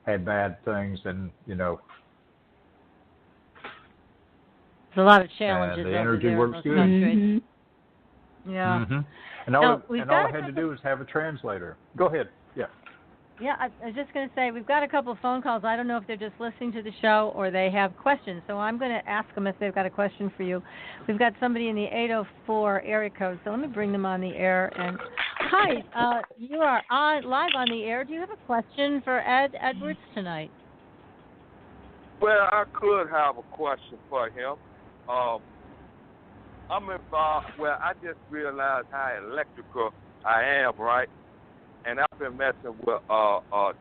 had bad things, and you know. There's a lot of challenges. The energy works good. Yeah. And all I had to do was have a translator. Go ahead. Yeah. Yeah, I was just going to say, we've got a couple of phone calls. I don't know if they're just listening to the show or they have questions, so I'm going to ask them if they've got a question for you. We've got somebody in the 804 area code, so let me bring them on the air. And hi, you are live on the air. Do you have a question for Edd Edwards tonight? Well, I could have a question for him. I'm involved. Well, I just realized how electrical I am, right? And I've been messing with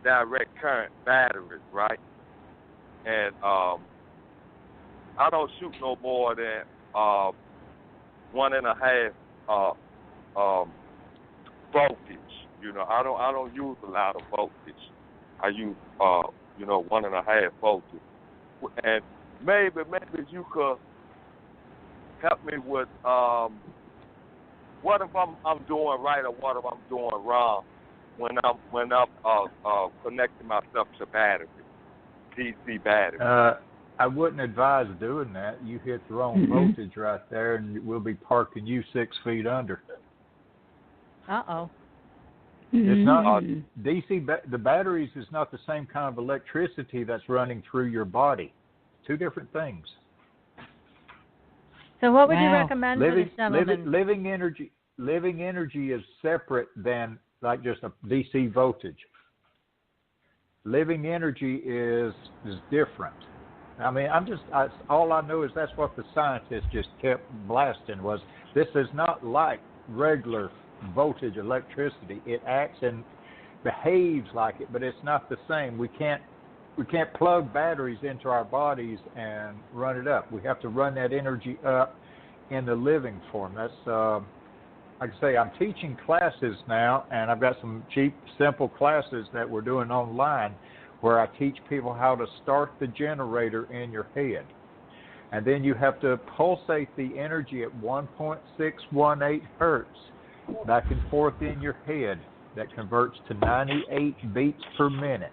direct current batteries, right? And I don't shoot no more than 1.5 voltage. You know, I don't use a lot of voltage. I use 1.5 voltage. And maybe you could help me with what if I'm doing right or what if I'm doing wrong when I'm connecting myself to battery, DC battery. I wouldn't advise doing that. You hit the wrong voltage right there, and we'll be parking you 6 feet under. Uh-oh. It's not DC. The batteries is not the same kind of electricity that's running through your body. Two different things. So, what would you recommend for this gentleman? Living energy is separate than like just a DC voltage. Living energy is different. I mean, all I know is that's what the scientists just kept blasting was this is not like regular voltage electricity. It acts and behaves like it, but it's not the same. We can't plug batteries into our bodies and run it up. We have to run that energy up in the living form. That's like I say, I'm teaching classes now, and I've got some cheap, simple classes that we're doing online where I teach people how to start the generator in your head. And then you have to pulsate the energy at 1.618 hertz back and forth in your head. That converts to 98 beats per minute.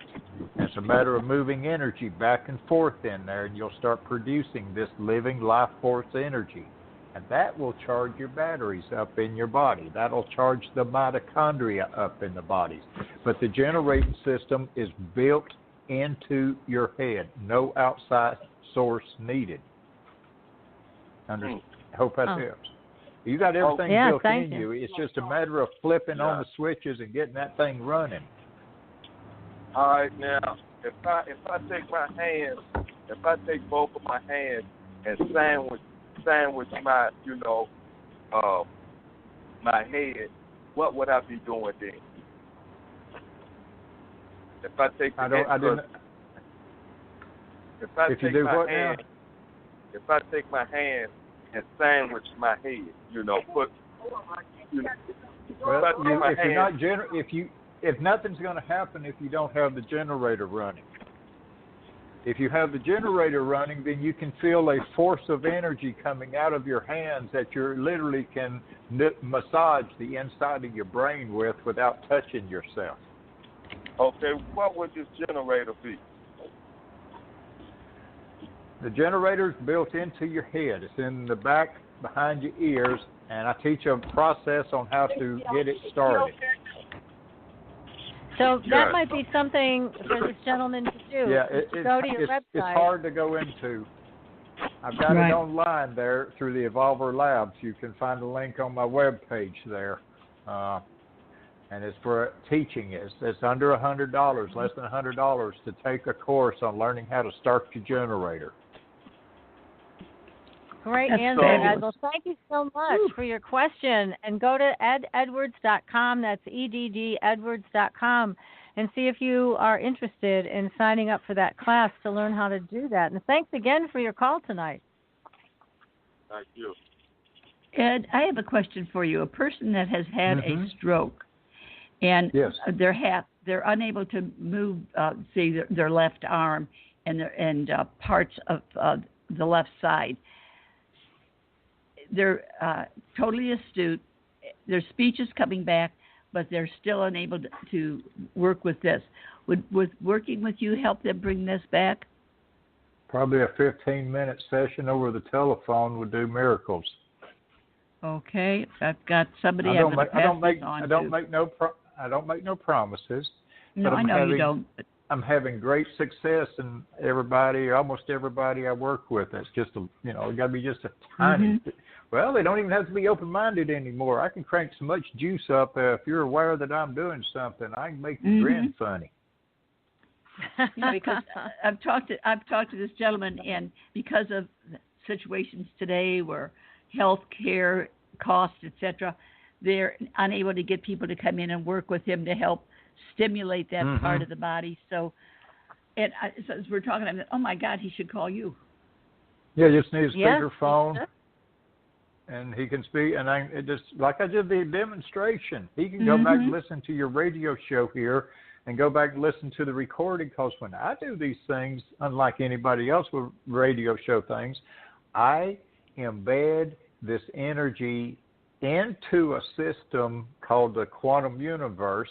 It's a matter of moving energy back and forth in there, and you'll start producing this living life force energy. And that will charge your batteries up in your body. That'll charge the mitochondria up in the bodies. But the generating system is built into your head. No outside source needed. Hope that helps. You got everything built in you. It's just a matter of flipping on the switches and getting that thing running. All right, now if I take both of my hands and sandwich my my head, what would I be doing then? If I take my hand and sandwich my head, if nothing's going to happen if you don't have the generator running. If you have the generator running, then you can feel a force of energy coming out of your hands that you literally can massage the inside of your brain with without touching yourself. Okay, what would this generator be? The generator's built into your head. It's in the back behind your ears, and I teach a process on how to get it started. So that might be something for this gentleman to do. Yeah, go to your website. It's hard to go into. I've got it online there through the Evolver Labs. You can find a link on my webpage there. And it's for teaching. It's under $100, less than $100 to take a course on learning how to start your generator. Great answer, Ed. Well, thank you so much for your question. And go to eddedwards.com. That's eddedwards.com. And see if you are interested in signing up for that class to learn how to do that. And thanks again for your call tonight. Thank you. Ed, I have a question for you. A person that has had a stroke and they're unable to move, say, their left arm and parts of the left side. They're totally astute. Their speech is coming back, but they're still unable to work with this. Would working with you help them bring this back? Probably a 15-minute session over the telephone would do miracles. Okay, I've got somebody. I don't make no promises. No, I know you don't. I'm having great success, and almost everybody I work with, that's just it got to be just a tiny. Well, they don't even have to be open-minded anymore. I can crank so much juice up. If you're aware that I'm doing something, I can make you grin funny. Because I've talked to this gentleman, and because of situations today where health care costs, etc., they're unable to get people to come in and work with him to help stimulate that part of the body. So as we're talking, I'm like, oh my God, he should call you. Yeah, just need a speakerphone, and he can speak. And I did the demonstration. He can go back and listen to your radio show here, and go back and listen to the recording. Because when I do these things, unlike anybody else with radio show things, I embed this energy into a system called the quantum universe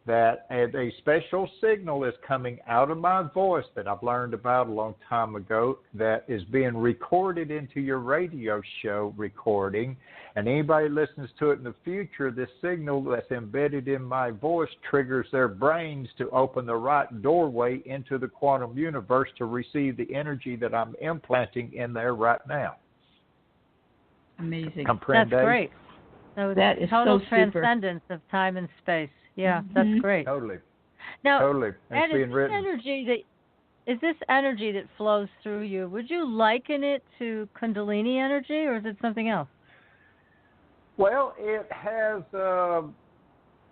that a special signal is coming out of my voice that I've learned about a long time ago that is being recorded into your radio show recording. And anybody listens to it in the future, this signal that's embedded in my voice triggers their brains to open the right doorway into the quantum universe to receive the energy that I'm implanting in there right now. Amazing. That's great. So that is total so super. transcendence of time and space. Yeah, that's great. Totally. Now, totally. Ed, is this energy that flows through you, would you liken it to Kundalini energy, or is it something else? Well, it has.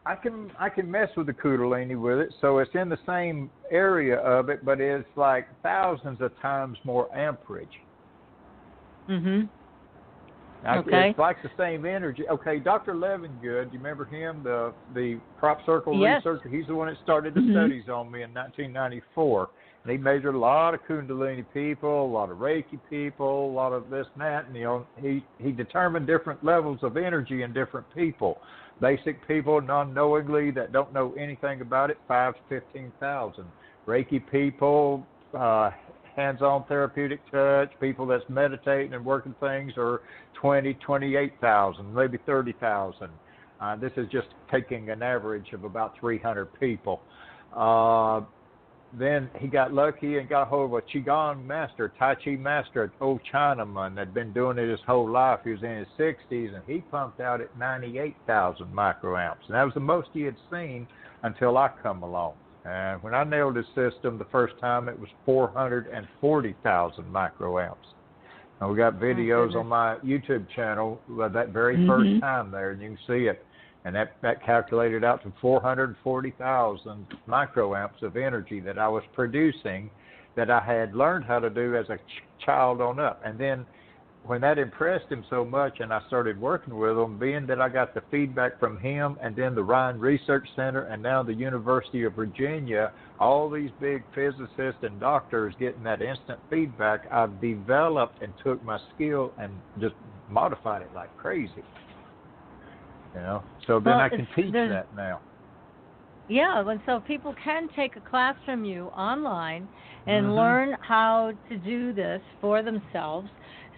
I can mess with the Kundalini with it, so it's in the same area of it, but it's like thousands of times more amperage. Mhm. Okay. It's like the same energy. Okay, Dr. Levengood, you remember him, the crop circle yes. researcher? He's the one that started the studies on me in 1994. And he measured a lot of Kundalini people, a lot of Reiki people, a lot of this and that. And he determined different levels of energy in different people. Basic people, non-knowingly, that don't know anything about it, 5,000 to 15,000. Reiki people, hands-on therapeutic touch, people that's meditating and working things are 20, 28,000, maybe 30,000. This is just taking an average of about 300 people. Then he got lucky and got a hold of a Qigong master, Tai Chi master, an old Chinaman that had been doing it his whole life. He was in his 60s, and he pumped out at 98,000 microamps. And that was the most he had seen until I come along. And when I nailed his system the first time, it was 440,000 microamps. And we got videos on my YouTube channel of that very first time there, and you can see it. And that calculated out to 440,000 microamps of energy that I was producing that I had learned how to do as a child on up. And then when that impressed him so much and I started working with him, being that I got the feedback from him and then the Ryan Research Center and now the University of Virginia, all these big physicists and doctors getting that instant feedback, I've developed and took my skill and just modified it like crazy. So then I can teach that now. Yeah, and so people can take a class from you online and learn how to do this for themselves.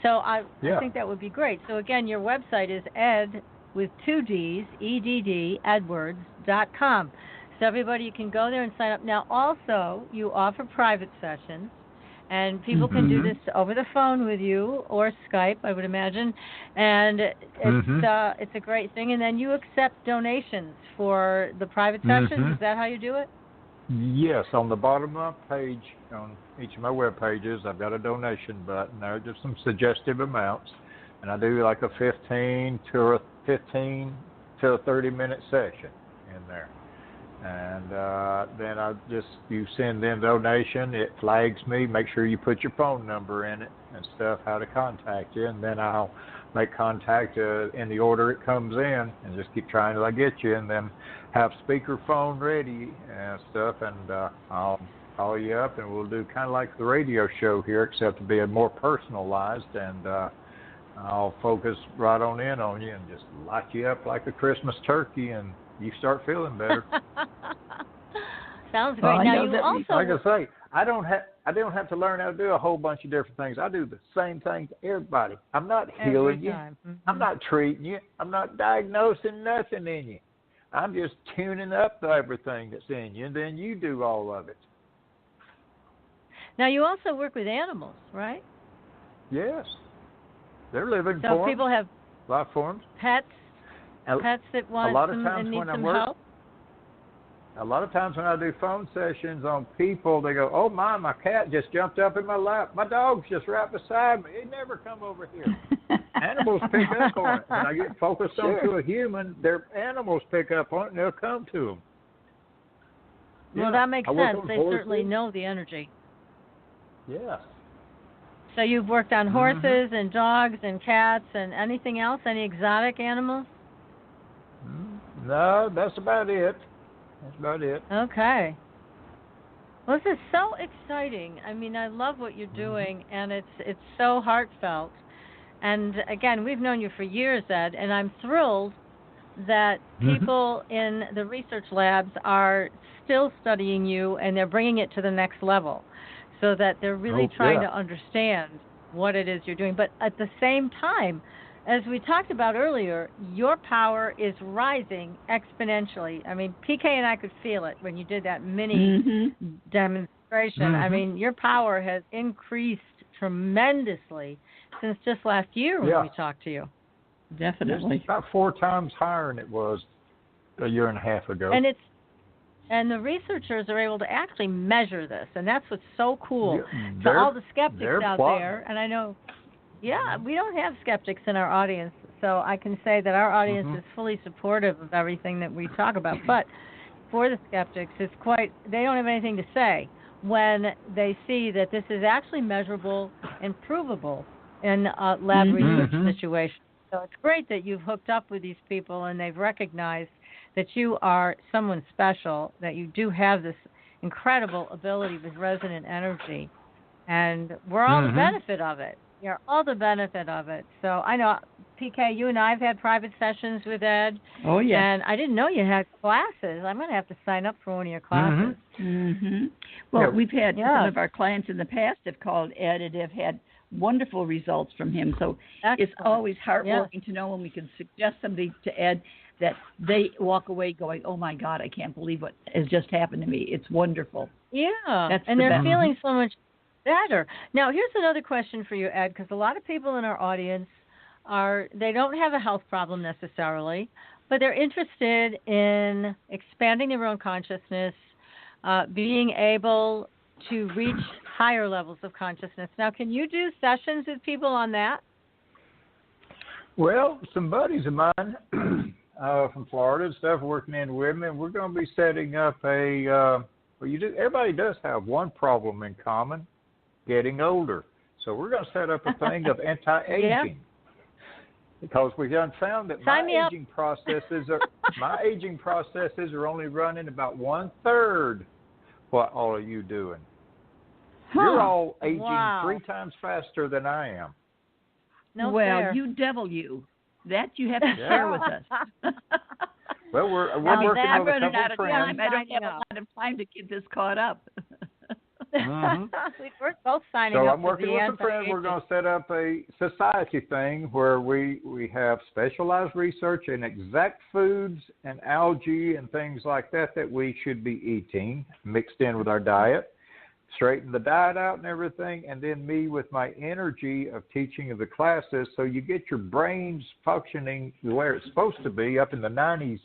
So I think that would be great. So again, your website is Edd with 2 D's, EDD, Edwards.com. So everybody, you can go there and sign up. Now also, you offer private sessions. And people can do this over the phone with you or Skype, I would imagine. And it's a great thing. And then you accept donations for the private sessions. Is that how you do it? Yes. On the bottom of my page, on each of my web pages, I've got a donation button there, just some suggestive amounts. And I do like a 15 to a 30-minute session in there. And then you send in donation, it flags me, make sure you put your phone number in it and stuff, how to contact you, and then I'll make contact in the order it comes in and just keep trying till I get you, and then have speakerphone ready and stuff, and I'll call you up and we'll do kind of like the radio show here, except to be more personalized, and I'll focus right on in on you and just light you up like a Christmas turkey, and you start feeling better. Sounds great. Now you also, like I say, I don't have to learn how to do a whole bunch of different things. I do the same thing to everybody. I'm not healing you. I'm not treating you. I'm not diagnosing nothing in you. I'm just tuning up everything that's in you, and then you do all of it. Now you also work with animals, right? Yes, they're living forms. So people have life forms. Pets that want and need some help? A lot of times when I do phone sessions on people, they go, "Oh my cat just jumped up in my lap. My dog's just right beside me. He never come over here." Animals pick up on it. When I get focused onto a human, their animals pick up on it and they'll come to them. Well, that makes sense. They certainly know the energy. Yeah. So you've worked on horses and dogs and cats and anything else? Any exotic animals? No, that's about it. Okay. Well, this is so exciting. I mean, I love what you're doing, and it's so heartfelt. And again, we've known you for years, Ed, and I'm thrilled that people in the research labs are still studying you, and they're bringing it to the next level, so that they're really trying to understand what it is you're doing. But at the same time, as we talked about earlier, your power is rising exponentially. I mean, PK and I could feel it when you did that mini demonstration. I mean, your power has increased tremendously since just last year when we talked to you. Definitely. It's about 4 times higher than it was a year and a half ago. And the researchers are able to actually measure this, and that's what's so cool. To all the skeptics out there, and I know, we don't have skeptics in our audience, so I can say that our audience is fully supportive of everything that we talk about. But for the skeptics, they don't have anything to say when they see that this is actually measurable and provable in a lab research situation. So it's great that you've hooked up with these people and they've recognized that you are someone special, that you do have this incredible ability with resonant energy, and we're all the benefit of it. You're all the benefit of it. So I know, PK, you and I have had private sessions with Ed. Oh, yeah. And I didn't know you had classes. I'm going to have to sign up for one of your classes. Well, we've had some of our clients in the past have called Ed and have had wonderful results from him. So it's always heartwarming to know when we can suggest somebody to Ed that they walk away going, oh, my God, I can't believe what has just happened to me. It's wonderful. Yeah, and they're feeling so much better. Now, here's another question for you, Ed, because a lot of people in our audience they don't have a health problem necessarily, but they're interested in expanding their own consciousness, being able to reach higher levels of consciousness. Now, can you do sessions with people on that? Well, some buddies of mine from Florida and stuff working in women, we're going to be setting up everybody does have one problem in common, getting older. So we're going to set up a thing of anti-aging. Because we've found that my aging processes are only running about 1/3 what all of you doing. You're all aging 3 times faster than I am. No well, fair. you devil you. That you have to share with us. Well, we're working with a couple of friends. I don't have a lot of time to get this caught up. We're both signing up. So I'm working with a friend. We're going to set up a society thing where we have specialized research in exact foods and algae and things like that we should be eating mixed in with our diet. Straighten the diet out and everything, and then me with my energy of teaching of the classes, so you get your brains functioning the way it's supposed to be, up in the 90%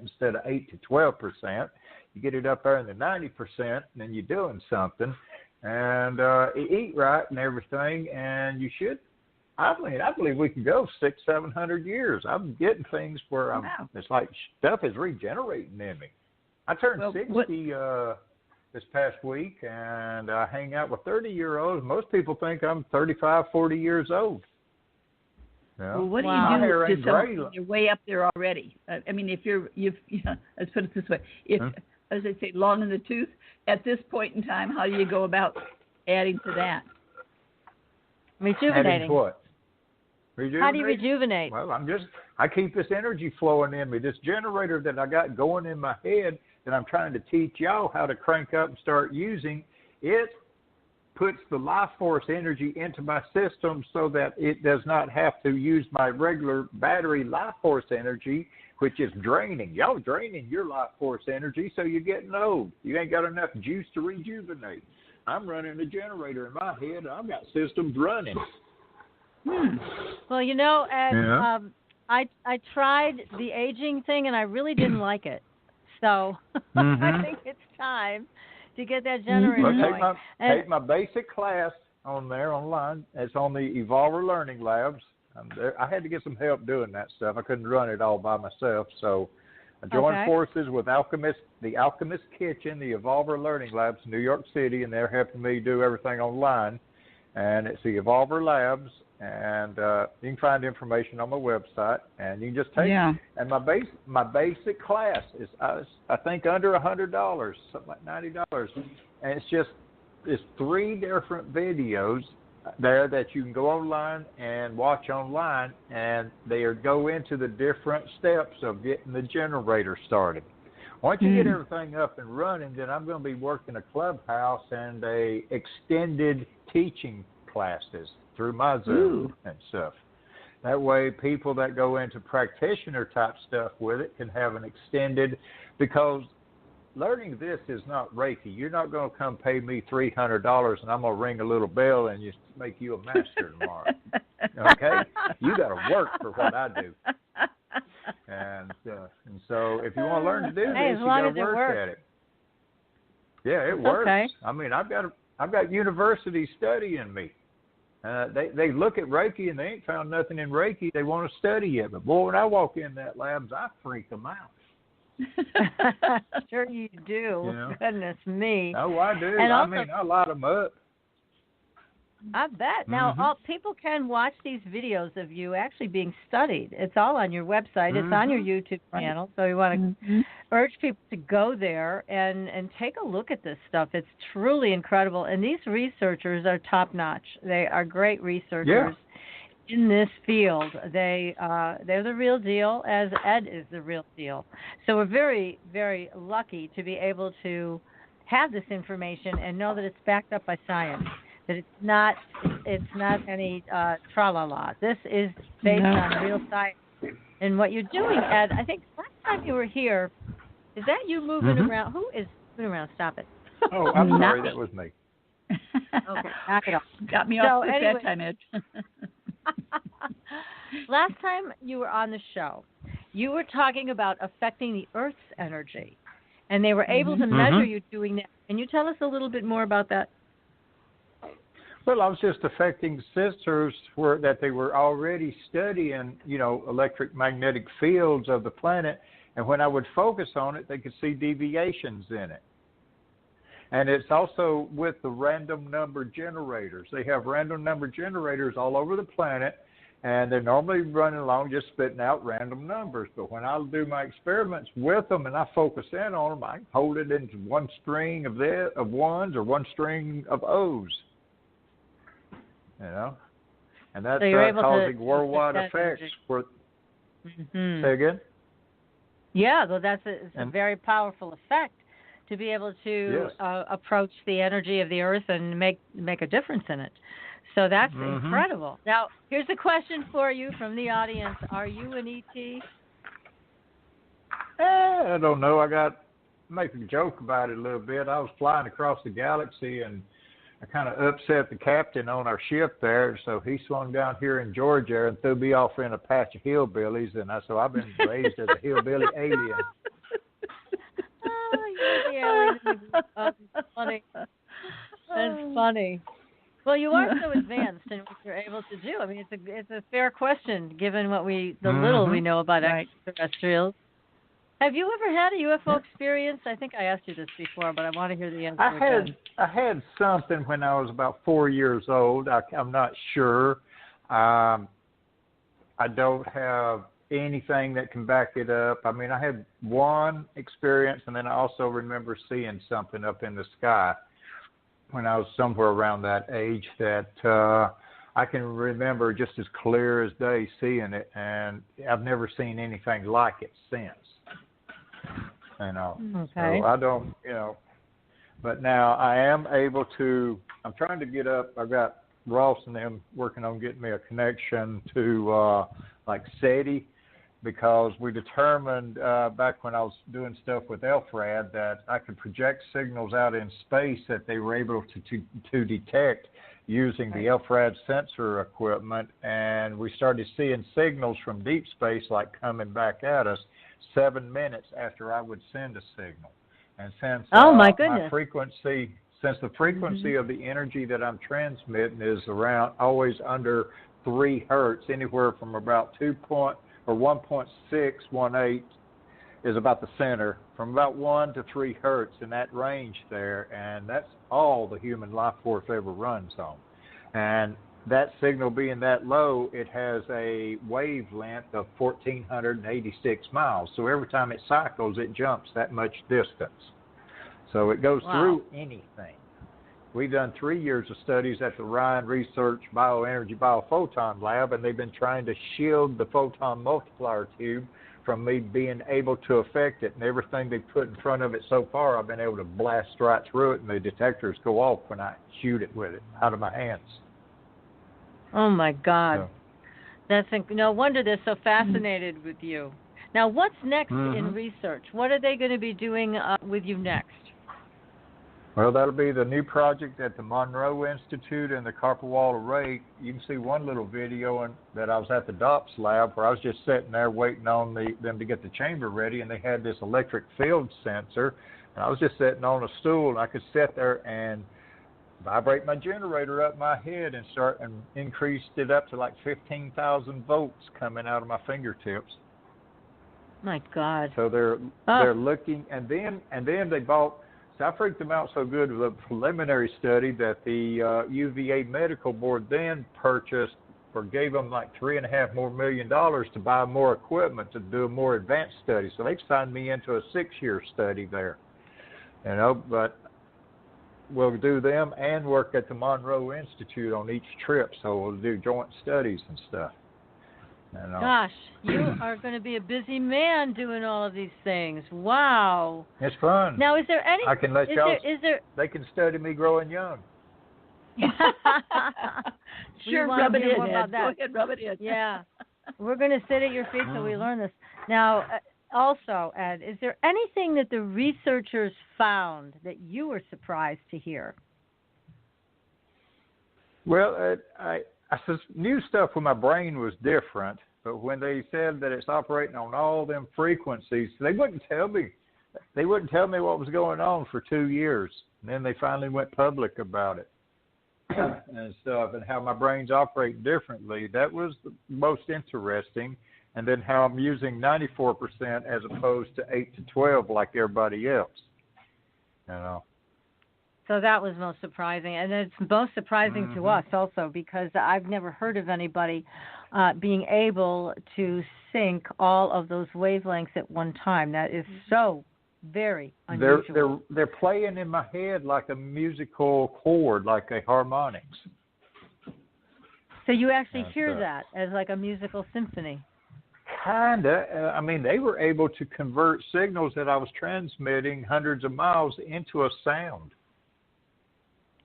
instead of 8 to 12%. You get it up there in the 90%, and then you're doing something, and eat right and everything, and you should. I believe we can go 600-700 years. I'm getting things where it's like stuff is regenerating in me. I turned 60 this past week, and I hang out with 30-year-olds. Most people think I'm 35, 40 years old. Yeah. Well, what do you do to someone you're way up there already? I mean, if let's put it this way. If, as I say, long in the tooth, at this point in time, how do you go about adding to that? Rejuvenating. Adding what? Rejuvenate? How do you rejuvenate? Well, I keep this energy flowing in me, this generator that I got going in my head that I'm trying to teach y'all how to crank up and start using. It puts the life force energy into my system so that it does not have to use my regular battery life force energy, which is draining. Y'all draining your life force energy, so you're getting old. You ain't got enough juice to rejuvenate. I'm running a generator in my head. I've got systems running. Well, Ed, I tried the aging thing, and I really didn't like it. So I think it's time to get that generator going. Take my basic class on there online. It's on the Evolver Learning Labs. I had to get some help doing that stuff. I couldn't run it all by myself, so I joined forces with the Alchemist Kitchen, the Evolver Learning Labs, New York City, and they're helping me do everything online. And it's the Evolver Labs, and you can find information on my website, and you can just take it. And my basic class is, I think, under $100, something like $90, and it's 3 different videos there that you can go online and watch online, and they go into the different steps of getting the generator started. Once you get everything up and running, then I'm going to be working a clubhouse and a extended teaching classes through my Zoom and stuff. That way, people that go into practitioner type stuff with it can have an extended, because learning this is not Reiki. You're not going to come pay me $300 and I'm going to ring a little bell and just make you a master tomorrow. Okay? You got to work for what I do. And so if you want to learn to do this, you got to work at it. Yeah, it works. Okay. I mean, I've got universities studying me. They look at Reiki and they ain't found nothing in Reiki. They want to study it. But boy, when I walk in that labs, I freak them out. Sure you do. You know? Goodness me. Oh, I do. And I mean, I light them up. I bet. Now, people can watch these videos of you actually being studied. It's all on your website. It's on your YouTube channel. So we want to urge people to go there and take a look at this stuff. It's truly incredible. And these researchers are top-notch. They are great researchers in this field. They're the real deal, as Edd is the real deal. So we're very, very lucky to be able to have this information and know that it's backed up by science. That it's not any tra-la-la. This is based on real science. And what you're doing, Edd, I think last time you were here, is that you moving around? Who is moving around? Stop it. Oh, I'm sorry, that was me. Okay, knock it off. Got me off that time, Edd. Last time you were on the show, you were talking about affecting the Earth's energy, and they were able to measure you doing that. Can you tell us a little bit more about that? Well, I was just affecting sisters that they were already studying, electric magnetic fields of the planet. And when I would focus on it, they could see deviations in it. And it's also with the random number generators. They have random number generators all over the planet, and they're normally running along just spitting out random numbers. But when I do my experiments with them and I focus in on them, I can hold it into one string of ones or one string of O's. And that's causing worldwide effects. Say again? Yeah, well, it's a very powerful effect to be able to approach the energy of the Earth and make a difference in it. So that's incredible. Now, here's a question for you from the audience. Are you an ET? I don't know. I make a joke about it a little bit. I was flying across the galaxy and I kind of upset the captain on our ship there, so he swung down here in Georgia and threw me off in a patch of hillbillies, and so I've been raised as a hillbilly alien. Oh, you're the alien. Oh, that's funny. That's funny. Well, you are so advanced in what you're able to do. I mean, it's a fair question given what the little we know about extraterrestrials. Have you ever had a UFO experience? I think I asked you this before, but I want to hear the answer again. I had something when I was about 4 years old. I'm not sure. I don't have anything that can back it up. I mean, I had one experience, and then I also remember seeing something up in the sky when I was somewhere around that age that I can remember just as clear as day seeing it, and I've never seen anything like it since. Okay. So I don't, but now I am able to, I'm trying to get up, I've got Ross and them working on getting me a connection to like SETI, because we determined back when I was doing stuff with LFRAD that I could project signals out in space that they were able to detect using the LFRAD sensor equipment, and we started seeing signals from deep space like coming back at us 7 minutes after I would send a signal. And since my goodness, since the frequency of the energy that I'm transmitting is around always under 3 hertz, anywhere from about 1.618 is about the center, from about 1 to 3 hertz in that range there, and that's all the human life force ever runs on. And that signal being that low, it has a wavelength of 1,486 miles. So every time it cycles, it jumps that much distance. So it goes through anything. We've done 3 years of studies at the Ryan Research Bioenergy Biophoton Lab, and they've been trying to shield the photon multiplier tube from me being able to affect it. And everything they put in front of it so far, I've been able to blast right through it, and the detectors go off when I shoot it with it out of my hands. Oh, my God. So. No wonder they're so fascinated with you. Now, what's next in research? What are they going to be doing with you next? Well, that'll be the new project at the Monroe Institute and the Copper Wall Array. You can see one little video that I was at the DOPS lab where I was just sitting there waiting on them to get the chamber ready, and they had this electric field sensor. And I was just sitting on a stool, and I could sit there and vibrate my generator up my head and increased it up to like 15,000 volts coming out of my fingertips. My God. So they're looking, and then they bought. So I freaked them out so good with a preliminary study that the UVA Medical Board then purchased or gave them like $3.5 million to buy more equipment to do a more advanced study. So they've signed me into a 6-year study there. But we'll do them and work at the Monroe Institute on each trip. So we'll do joint studies and stuff. Gosh, you are going to be a busy man doing all of these things. Wow. It's fun. Now, is there any... I can let y'all... there... They can study me growing young. Sure, rub it in, Ed. Go ahead, rub it in. Yeah. We're going to sit at your feet till we learn this. Now, also, Ed, is there anything that the researchers found that you were surprised to hear? Well, I knew stuff when my brain was different, but when they said that it's operating on all them frequencies, they wouldn't tell me. They wouldn't tell me what was going on for 2 years. And then they finally went public about it and stuff, and how my brain's operating differently. That was the most interesting. And then how I'm using 94% as opposed to 8 to 12 like everybody else. So that was most surprising. And it's most surprising to us also, because I've never heard of anybody being able to sync all of those wavelengths at one time. That is so very unusual. They're playing in my head like a musical chord, like a harmonics. So you actually hear that as like a musical symphony? Kinda. They were able to convert signals that I was transmitting hundreds of miles into a sound.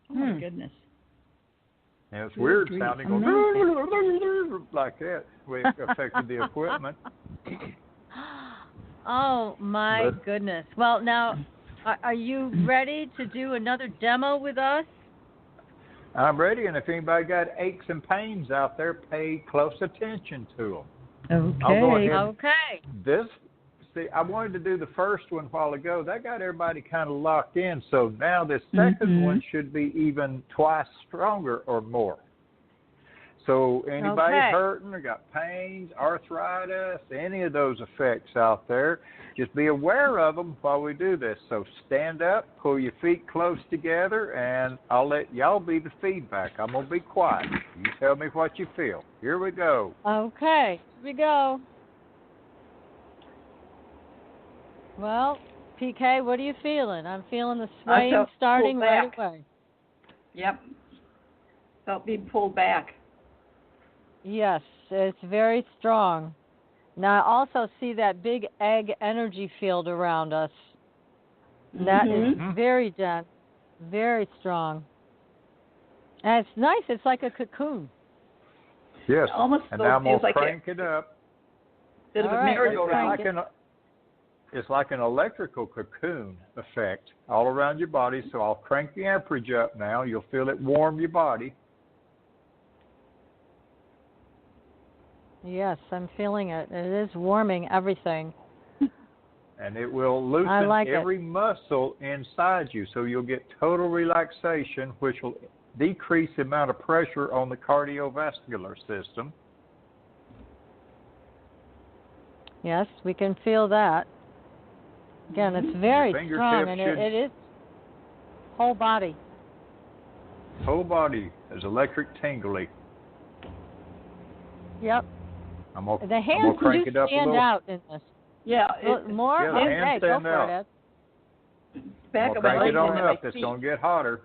Oh, my goodness. And it's weird sounding, going like that. We affected the equipment. Oh, my goodness. Well, now, are you ready to do another demo with us? I'm ready, and if anybody got aches and pains out there, pay close attention to them. Okay. I'll go ahead. Okay. I wanted to do the first one a while ago. That got everybody kind of locked in. So now this second one should be even twice stronger or more. So anybody hurting or got pains, arthritis, any of those effects out there, just be aware of them while we do this. So stand up, pull your feet close together, and I'll let y'all be the feedback. I'm going to be quiet. You tell me what you feel. Here we go. Okay, here we go. Well, PK, what are you feeling? I'm feeling the swaying starting right away. Yep. Felt being pulled back. Yes, it's very strong. Now, I also see that big egg energy field around us. That is very dense, very strong. And it's nice. It's like a cocoon. Yes. Almost and now I'm going to crank it up. Bit of a merry-go-round. It's like an electrical cocoon effect all around your body. So I'll crank the amperage up now. You'll feel it warm your body. Yes, I'm feeling it. It is warming everything. And it will loosen every muscle inside you. So you'll get total relaxation, which will decrease the amount of pressure on the cardiovascular system. Yes, we can feel that. Again, it's very strong, and it is whole body. Whole body is electric tingly. Yep. The hands do stand out in this. Yeah. More? Yeah, the hands stand out. Back of my leg. Crank it on up. It's going to get hotter.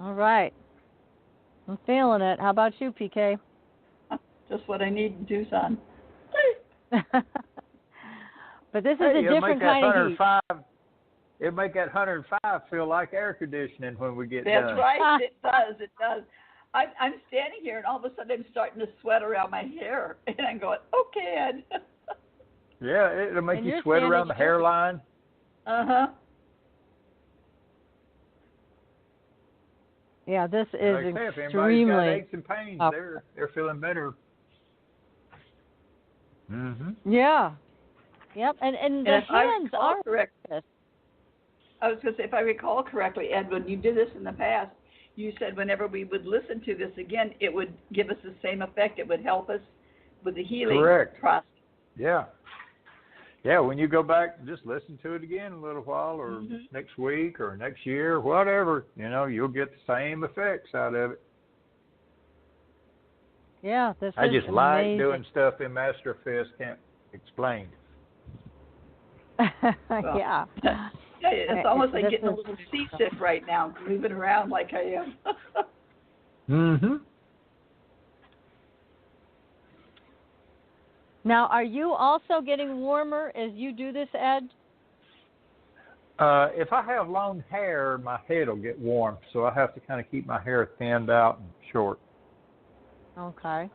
All right. I'm feeling it. How about you, PK? Just what I need in Tucson. But this is a different kind of heat. It'll make that 105 feel like air conditioning when we get done. That's right. It does. It does. I'm standing here, and all of a sudden I'm starting to sweat around my hair. And I'm going, okay, Ed. Yeah, it'll make you sweat around the hairline. Uh-huh. Yeah, this is extremely... If anybody's got aches and pains, they're feeling better. Mm-hmm. Yeah. Yep, and the hands are... Correct. I was going to say, if I recall correctly, Ed, when you did this in the past, you said whenever we would listen to this again, it would give us the same effect. It would help us with the healing process. Yeah. Yeah, when you go back, just listen to it again a little while, or next week or next year, whatever, you'll get the same effects out of it. Yeah, this I is just amazing. like doing stuff in Master Fist, can't explain. Yeah. It's almost like getting a little seasick right now, moving around like I am. Mm-hmm. Now, are you also getting warmer as you do this, Ed? If I have long hair, my head will get warm, so I have to kind of keep my hair thinned out and short. Okay.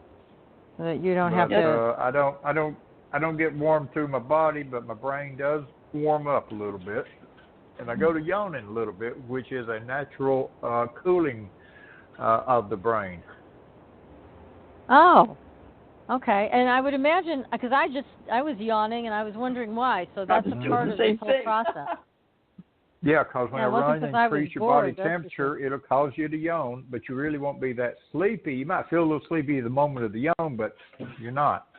So that you don't have to. I don't get warm through my body, but my brain does warm up a little bit, and I go to yawning a little bit, which is a natural cooling of the brain. Oh. Okay, and I would imagine, because I was yawning, and I was wondering why, so that's a part of this whole process. Yeah, because when I run and increase your body temperature, it'll cause you to yawn, but you really won't be that sleepy. You might feel a little sleepy at the moment of the yawn, but you're not.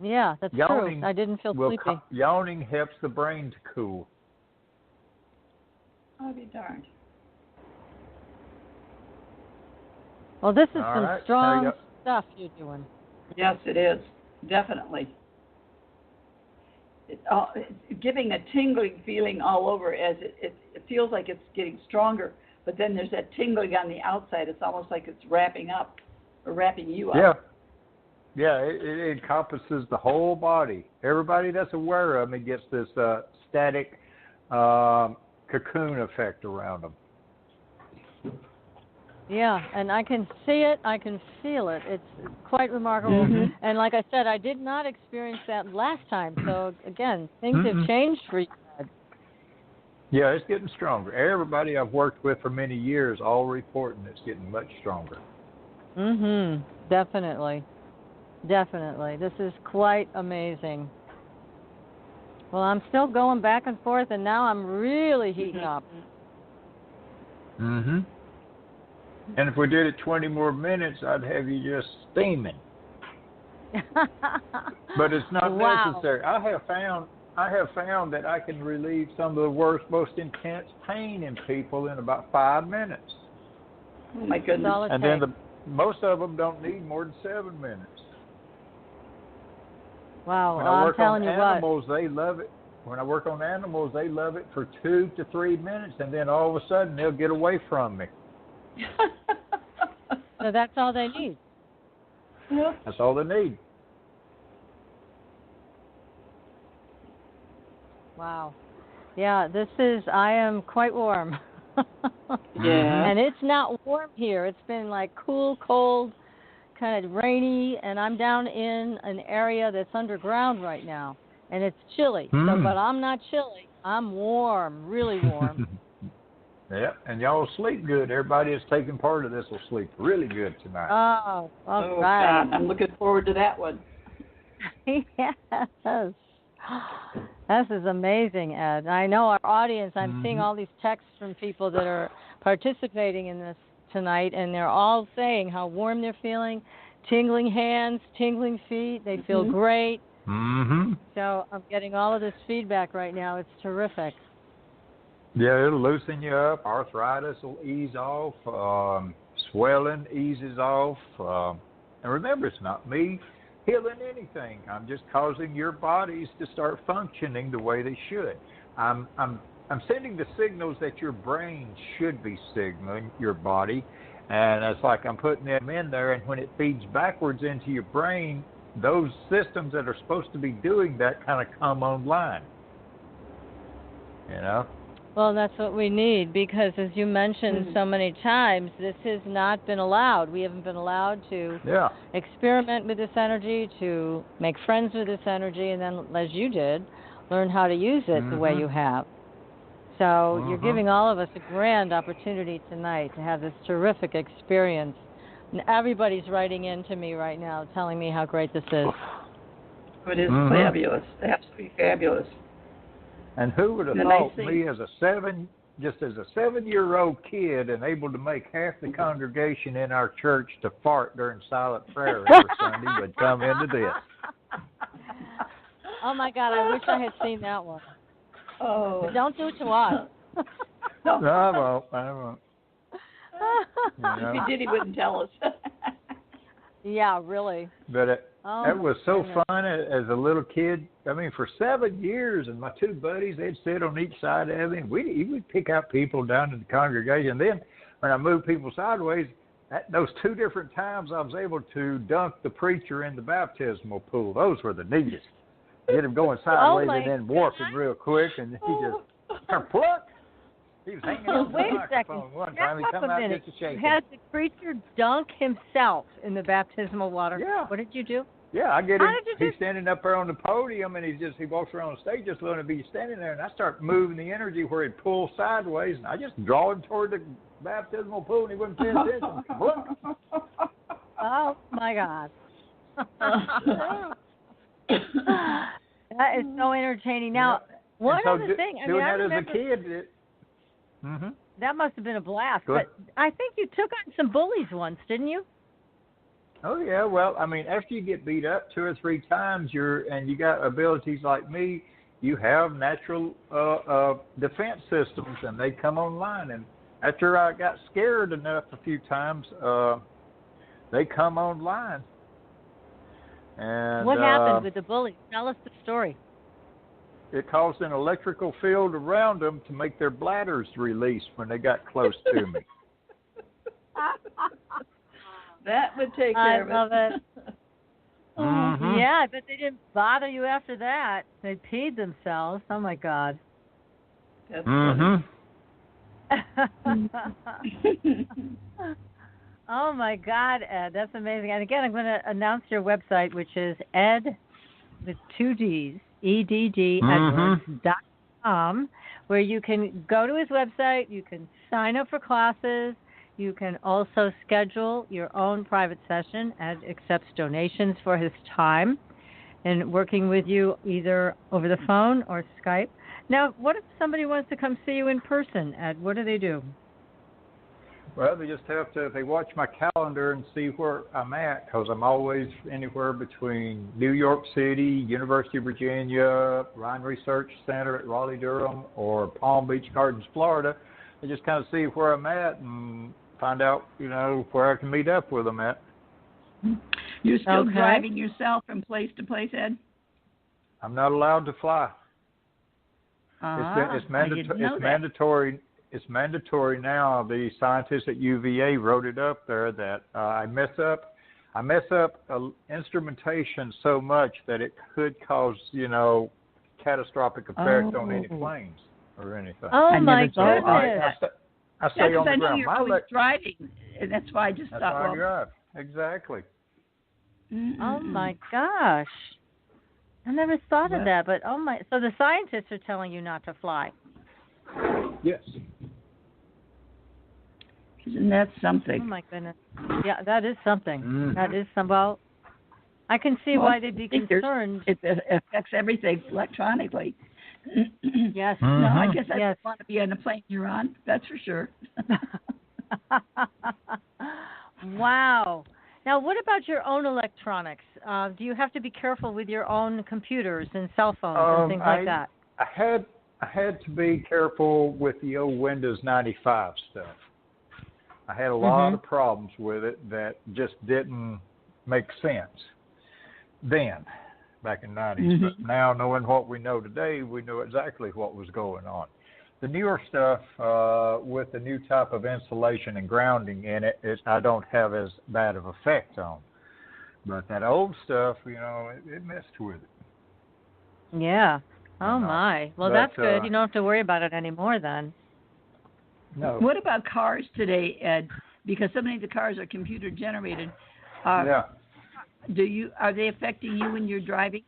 Yeah, that's true. I didn't feel sleepy. Yawning helps the brain to cool. I'll be darned. Well, this is some strong stuff you're doing. Yes, it is. Definitely. It's giving a tingling feeling all over as it feels like it's getting stronger, but then there's that tingling on the outside. It's almost like it's wrapping up or wrapping you up. Yeah, it encompasses the whole body. Everybody that's aware of it gets this static cocoon effect around them. Yeah, and I can see it. I can feel it. It's quite remarkable. Mm-hmm. And like I said, I did not experience that last time. So, again, things have changed for you. Yeah, it's getting stronger. Everybody I've worked with for many years all reporting it's getting much stronger. Definitely. Definitely. This is quite amazing. Well, I'm still going back and forth, and now I'm really heating up. And if we did it 20 more minutes, I'd have you just steaming. But it's not necessary. I have found that I can relieve some of the worst, most intense pain in people in about 5 minutes. Oh my goodness! And then most of them don't need more than 7 minutes. Wow! When I work on animals, they love it. When I work on animals, they love it for 2 to 3 minutes, and then all of a sudden they'll get away from me. So that's all they need. That's all they need. Wow. Yeah, I am quite warm. Yeah. And it's not warm here. It's been like cool, cold, kind of rainy, and I'm down in an area that's underground right now, and it's chilly. So, but I'm not chilly. I'm warm, really warm. Yeah, and y'all sleep good. Everybody that's taking part of this will sleep really good tonight. Oh, all right. God, I'm looking forward to that one. Yes. This is amazing, Ed. I know our audience, I'm seeing all these texts from people that are participating in this tonight, and they're all saying how warm they're feeling, tingling hands, tingling feet. They feel great. So I'm getting all of this feedback right now. It's terrific. Yeah, it'll loosen you up. Arthritis will ease off. Swelling eases off. And remember, it's not me healing anything. I'm just causing your bodies to start functioning the way they should. I'm I'm sending the signals that your brain should be signaling your body, and it's like I'm putting them in there, and when it feeds backwards into your brain, those systems that are supposed to be doing that kind of come online. You know? Well, that's what we need, because as you mentioned so many times, this has not been allowed. We haven't been allowed to experiment with this energy, to make friends with this energy, and then, as you did, learn how to use it the way you have. So you're giving all of us a grand opportunity tonight to have this terrific experience. And everybody's writing in to me right now telling me how great this is. It is fabulous, absolutely fabulous. And who would have thought me as a 7-year-old kid and able to make half the congregation in our church to fart during silent prayer every Sunday would come into this. Oh my God, I wish I had seen that one. Oh. But don't do it to us. No, I won't. You know? If he did, he wouldn't tell us. Yeah, really. But it was so fun as a little kid. I mean, for 7 years, and my two buddies, they'd sit on each side of me. We'd pick out people down in the congregation. Then when I moved people sideways, those 2 different times I was able to dunk the preacher in the baptismal pool. Those were the neatest. Get him going sideways and then warping real quick, and he just pluck. He was hanging on the microphone one time. He come out just to shake. You had the preacher dunk himself in the baptismal water. Yeah. What did you do? Yeah, I get him. He's standing up there on the podium, and he walks around the stage just letting him be standing there, and I start moving the energy where he'd pull sideways, and I just draw him toward the baptismal pool, and he wouldn't pay attention. Oh my God. That is so entertaining. Now, one other thing. I mean, I remember as a kid. That must have been a blast. But I think you took on some bullies once, didn't you? Oh yeah. Well, I mean, after you get beat up 2 or 3 times, and you got abilities like me, you have natural defense systems, and they come online. And after I got scared enough a few times, they come online. And what happened with the bullies? Tell us the story. It caused an electrical field around them to make their bladders release when they got close to me. That would take care of it. I love it. Yeah, but they didn't bother you after that. They peed themselves. Oh, my God. That's funny. Oh, my God, Ed. That's amazing. And, again, I'm going to announce your website, which is Edd, with 2 Ds, EDD, Edwards.com, where you can go to his website, you can sign up for classes, you can also schedule your own private session. Ed accepts donations for his time and working with you either over the phone or Skype. Now, what if somebody wants to come see you in person, Ed? What do they do? Well, they just have to, if they watch my calendar and see where I'm at, because I'm always anywhere between New York City, University of Virginia, Rhine Research Center at Raleigh-Durham, or Palm Beach Gardens, Florida. They just kind of see where I'm at and find out, where I can meet up with them at. You're still driving yourself from place to place, Ed? I'm not allowed to fly. It's mandatory. It's mandatory now. The scientists at UVA wrote it up there that I mess up instrumentation so much that it could cause, catastrophic effect on any planes or anything. Oh my goodness! I stay on the ground. You're always driving, and that's why I just thought. That's why I drive. Exactly. Oh my gosh! I never thought of that, but so the scientists are telling you not to fly. Yes. Isn't that something? Oh, my goodness. Yeah, that is something. That is some. Well, I can see why they'd be concerned. It affects everything electronically. Yes. No, I guess I don't want to be on the plane you're on. That's for sure. Wow. Now, what about your own electronics? Do you have to be careful with your own computers and cell phones and things like that? I had to be careful with the old Windows 95 stuff. I had a lot of problems with it that just didn't make sense then, back in the 90s. But now, knowing what we know today, we know exactly what was going on. the newer stuff with the new type of insulation and grounding in it, I don't have as bad of effect on. But that old stuff, it messed with it. Yeah. Oh, my. Well, that's good. You don't have to worry about it anymore then. No. What about cars today, Ed? Because so many of the cars are computer generated. Are they affecting you when you're driving?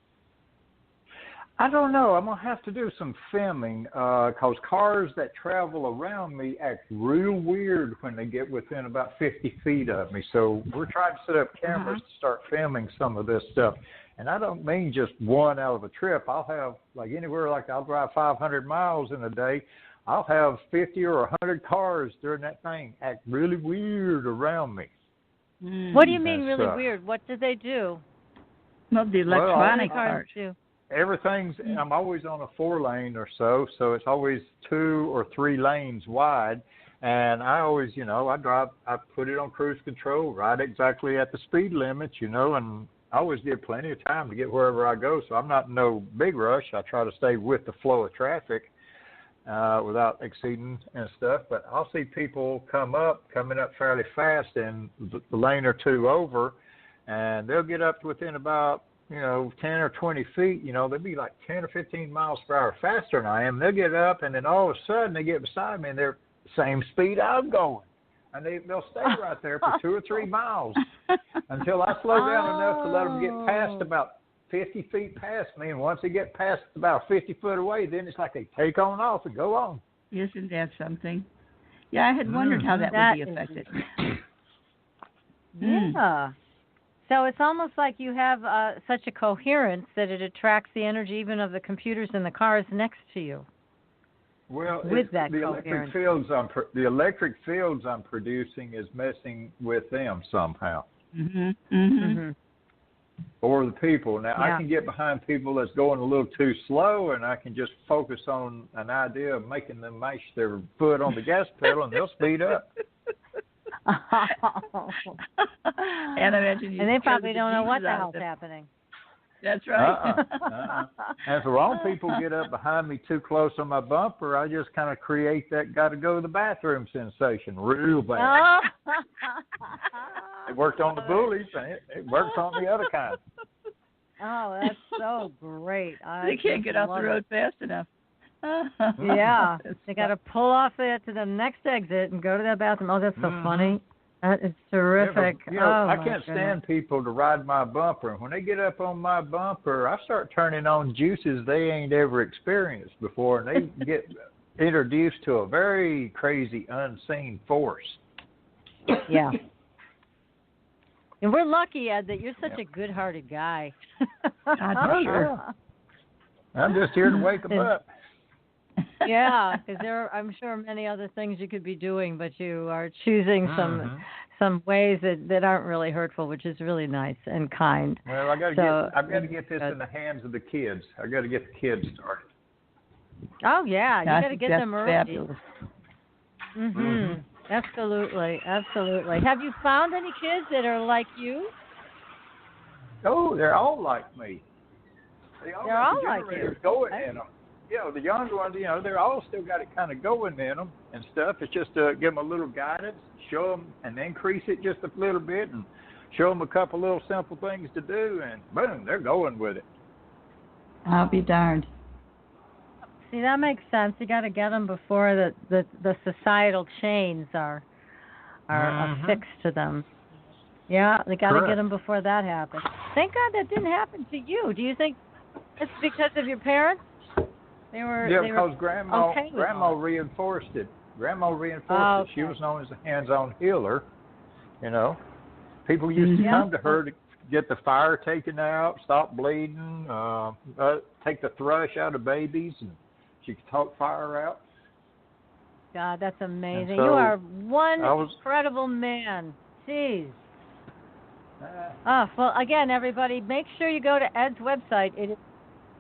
I don't know. I'm going to have to do some filming because cars that travel around me act real weird when they get within about 50 feet of me. So we're trying to set up cameras to start filming some of this stuff. And I don't mean just one out of a trip. I'll have, I'll drive 500 miles in a day. I'll have 50 or 100 cars during that thing act really weird around me. What do you mean really weird? What do they do? Well, the electronic cars do. I'm always on a 4-lane or so it's always 2 or 3 lanes wide, and I always, I put it on cruise control right exactly at the speed limit, and I always get plenty of time to get wherever I go, so I'm not in no big rush. I try to stay with the flow of traffic without exceeding and stuff, but I'll see people coming up fairly fast and the lane or two over, and they'll get up to within about 10 or 20 feet, they'll be like 10 or 15 miles per hour faster than I am. They'll get up, and then all of a sudden they get beside me, and they're the same speed I'm going. And they'll stay right there for 2 or 3 miles until I slow down enough to let them get past about 50 feet past me. And once they get past about 50 foot away, then it's like they take on off and go on. Isn't that something? Yeah, I had wondered how that would be affected. Yeah. So it's almost like you have such a coherence that it attracts the energy even of the computers in the cars next to you. Well, with that the electric fields I'm producing is messing with them somehow. Or the people. Now, I can get behind people that's going a little too slow, and I can just focus on an idea of making them mash their foot on the gas pedal, and they'll speed up. And they probably don't know what the hell's happening. That's right. And if the wrong people get up behind me too close on my bumper, I just kind of create that got to go to the bathroom sensation real bad. It worked on the bullies, and it works on the other kind. Oh, that's so great. They can't get off the road fast enough. Yeah, they got to pull off there to the next exit and go to that bathroom. Oh, that's so funny. That is terrific. I can't stand people to ride my bumper. And when they get up on my bumper, I start turning on juices they ain't ever experienced before, and they get introduced to a very crazy, unseen force. Yeah. And we're lucky, Ed, that you're such a good-hearted guy. Sure. I'm just here to wake them up. Yeah, because I'm sure many other things you could be doing, but you are choosing some ways that aren't really hurtful, which is really nice and kind. Well, I've got to get this in the hands of the kids. I've got to get the kids started. Oh yeah, you got to get them early. Fabulous. Absolutely. Have you found any kids that are like you? Oh, they're all like me. They're all like you. Going in them. The younger ones, they're all still got it kind of going in them and stuff. It's just to give them a little guidance, show them, and increase it just a little bit, and show them a couple little simple things to do, and boom, they're going with it. I'll be darned. See, that makes sense. You got to get them before the societal chains are affixed to them. Yeah, they got to get them before that happens. Thank God that didn't happen to you. Do you think it's because of your parents? Because Grandma reinforced it. Grandma reinforced it. She was known as a hands-on healer. People used to come to her to get the fire taken out, stop bleeding, take the thrush out of babies, and she could talk fire out. God, that's amazing. So you are one incredible man. Jeez. Well, again, everybody, make sure you go to Ed's website. It is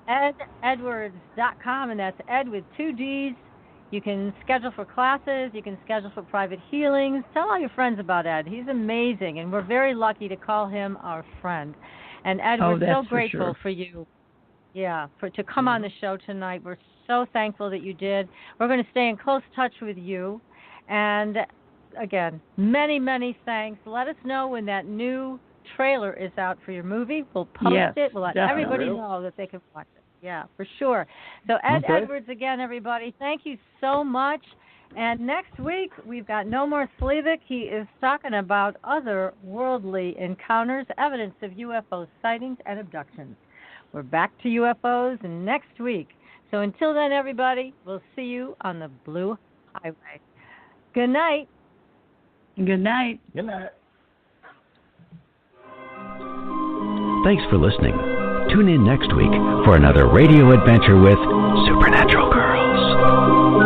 EddEdwards.com, and that's Ed with 2 D's. You can schedule for classes. You can schedule for private healings. Tell all your friends about Ed. He's amazing, and we're very lucky to call him our friend. And Ed, we're so grateful for you. to come on the show tonight. We're so thankful that you did. We're going to stay in close touch with you. And again, many, many thanks. Let us know when that new trailer is out for your movie. We'll post it. We'll let everybody know that they can watch it. Yeah, for sure. So Edd Edwards again, everybody. Thank you so much. And next week, we've got No More Slivik. He is talking about otherworldly encounters, evidence of UFO sightings and abductions. We're back to UFOs next week. So until then, everybody, we'll see you on the Blue Highway. Good night. Good night. Good night. Thanks for listening. Tune in next week for another radio adventure with Supernatural Girls.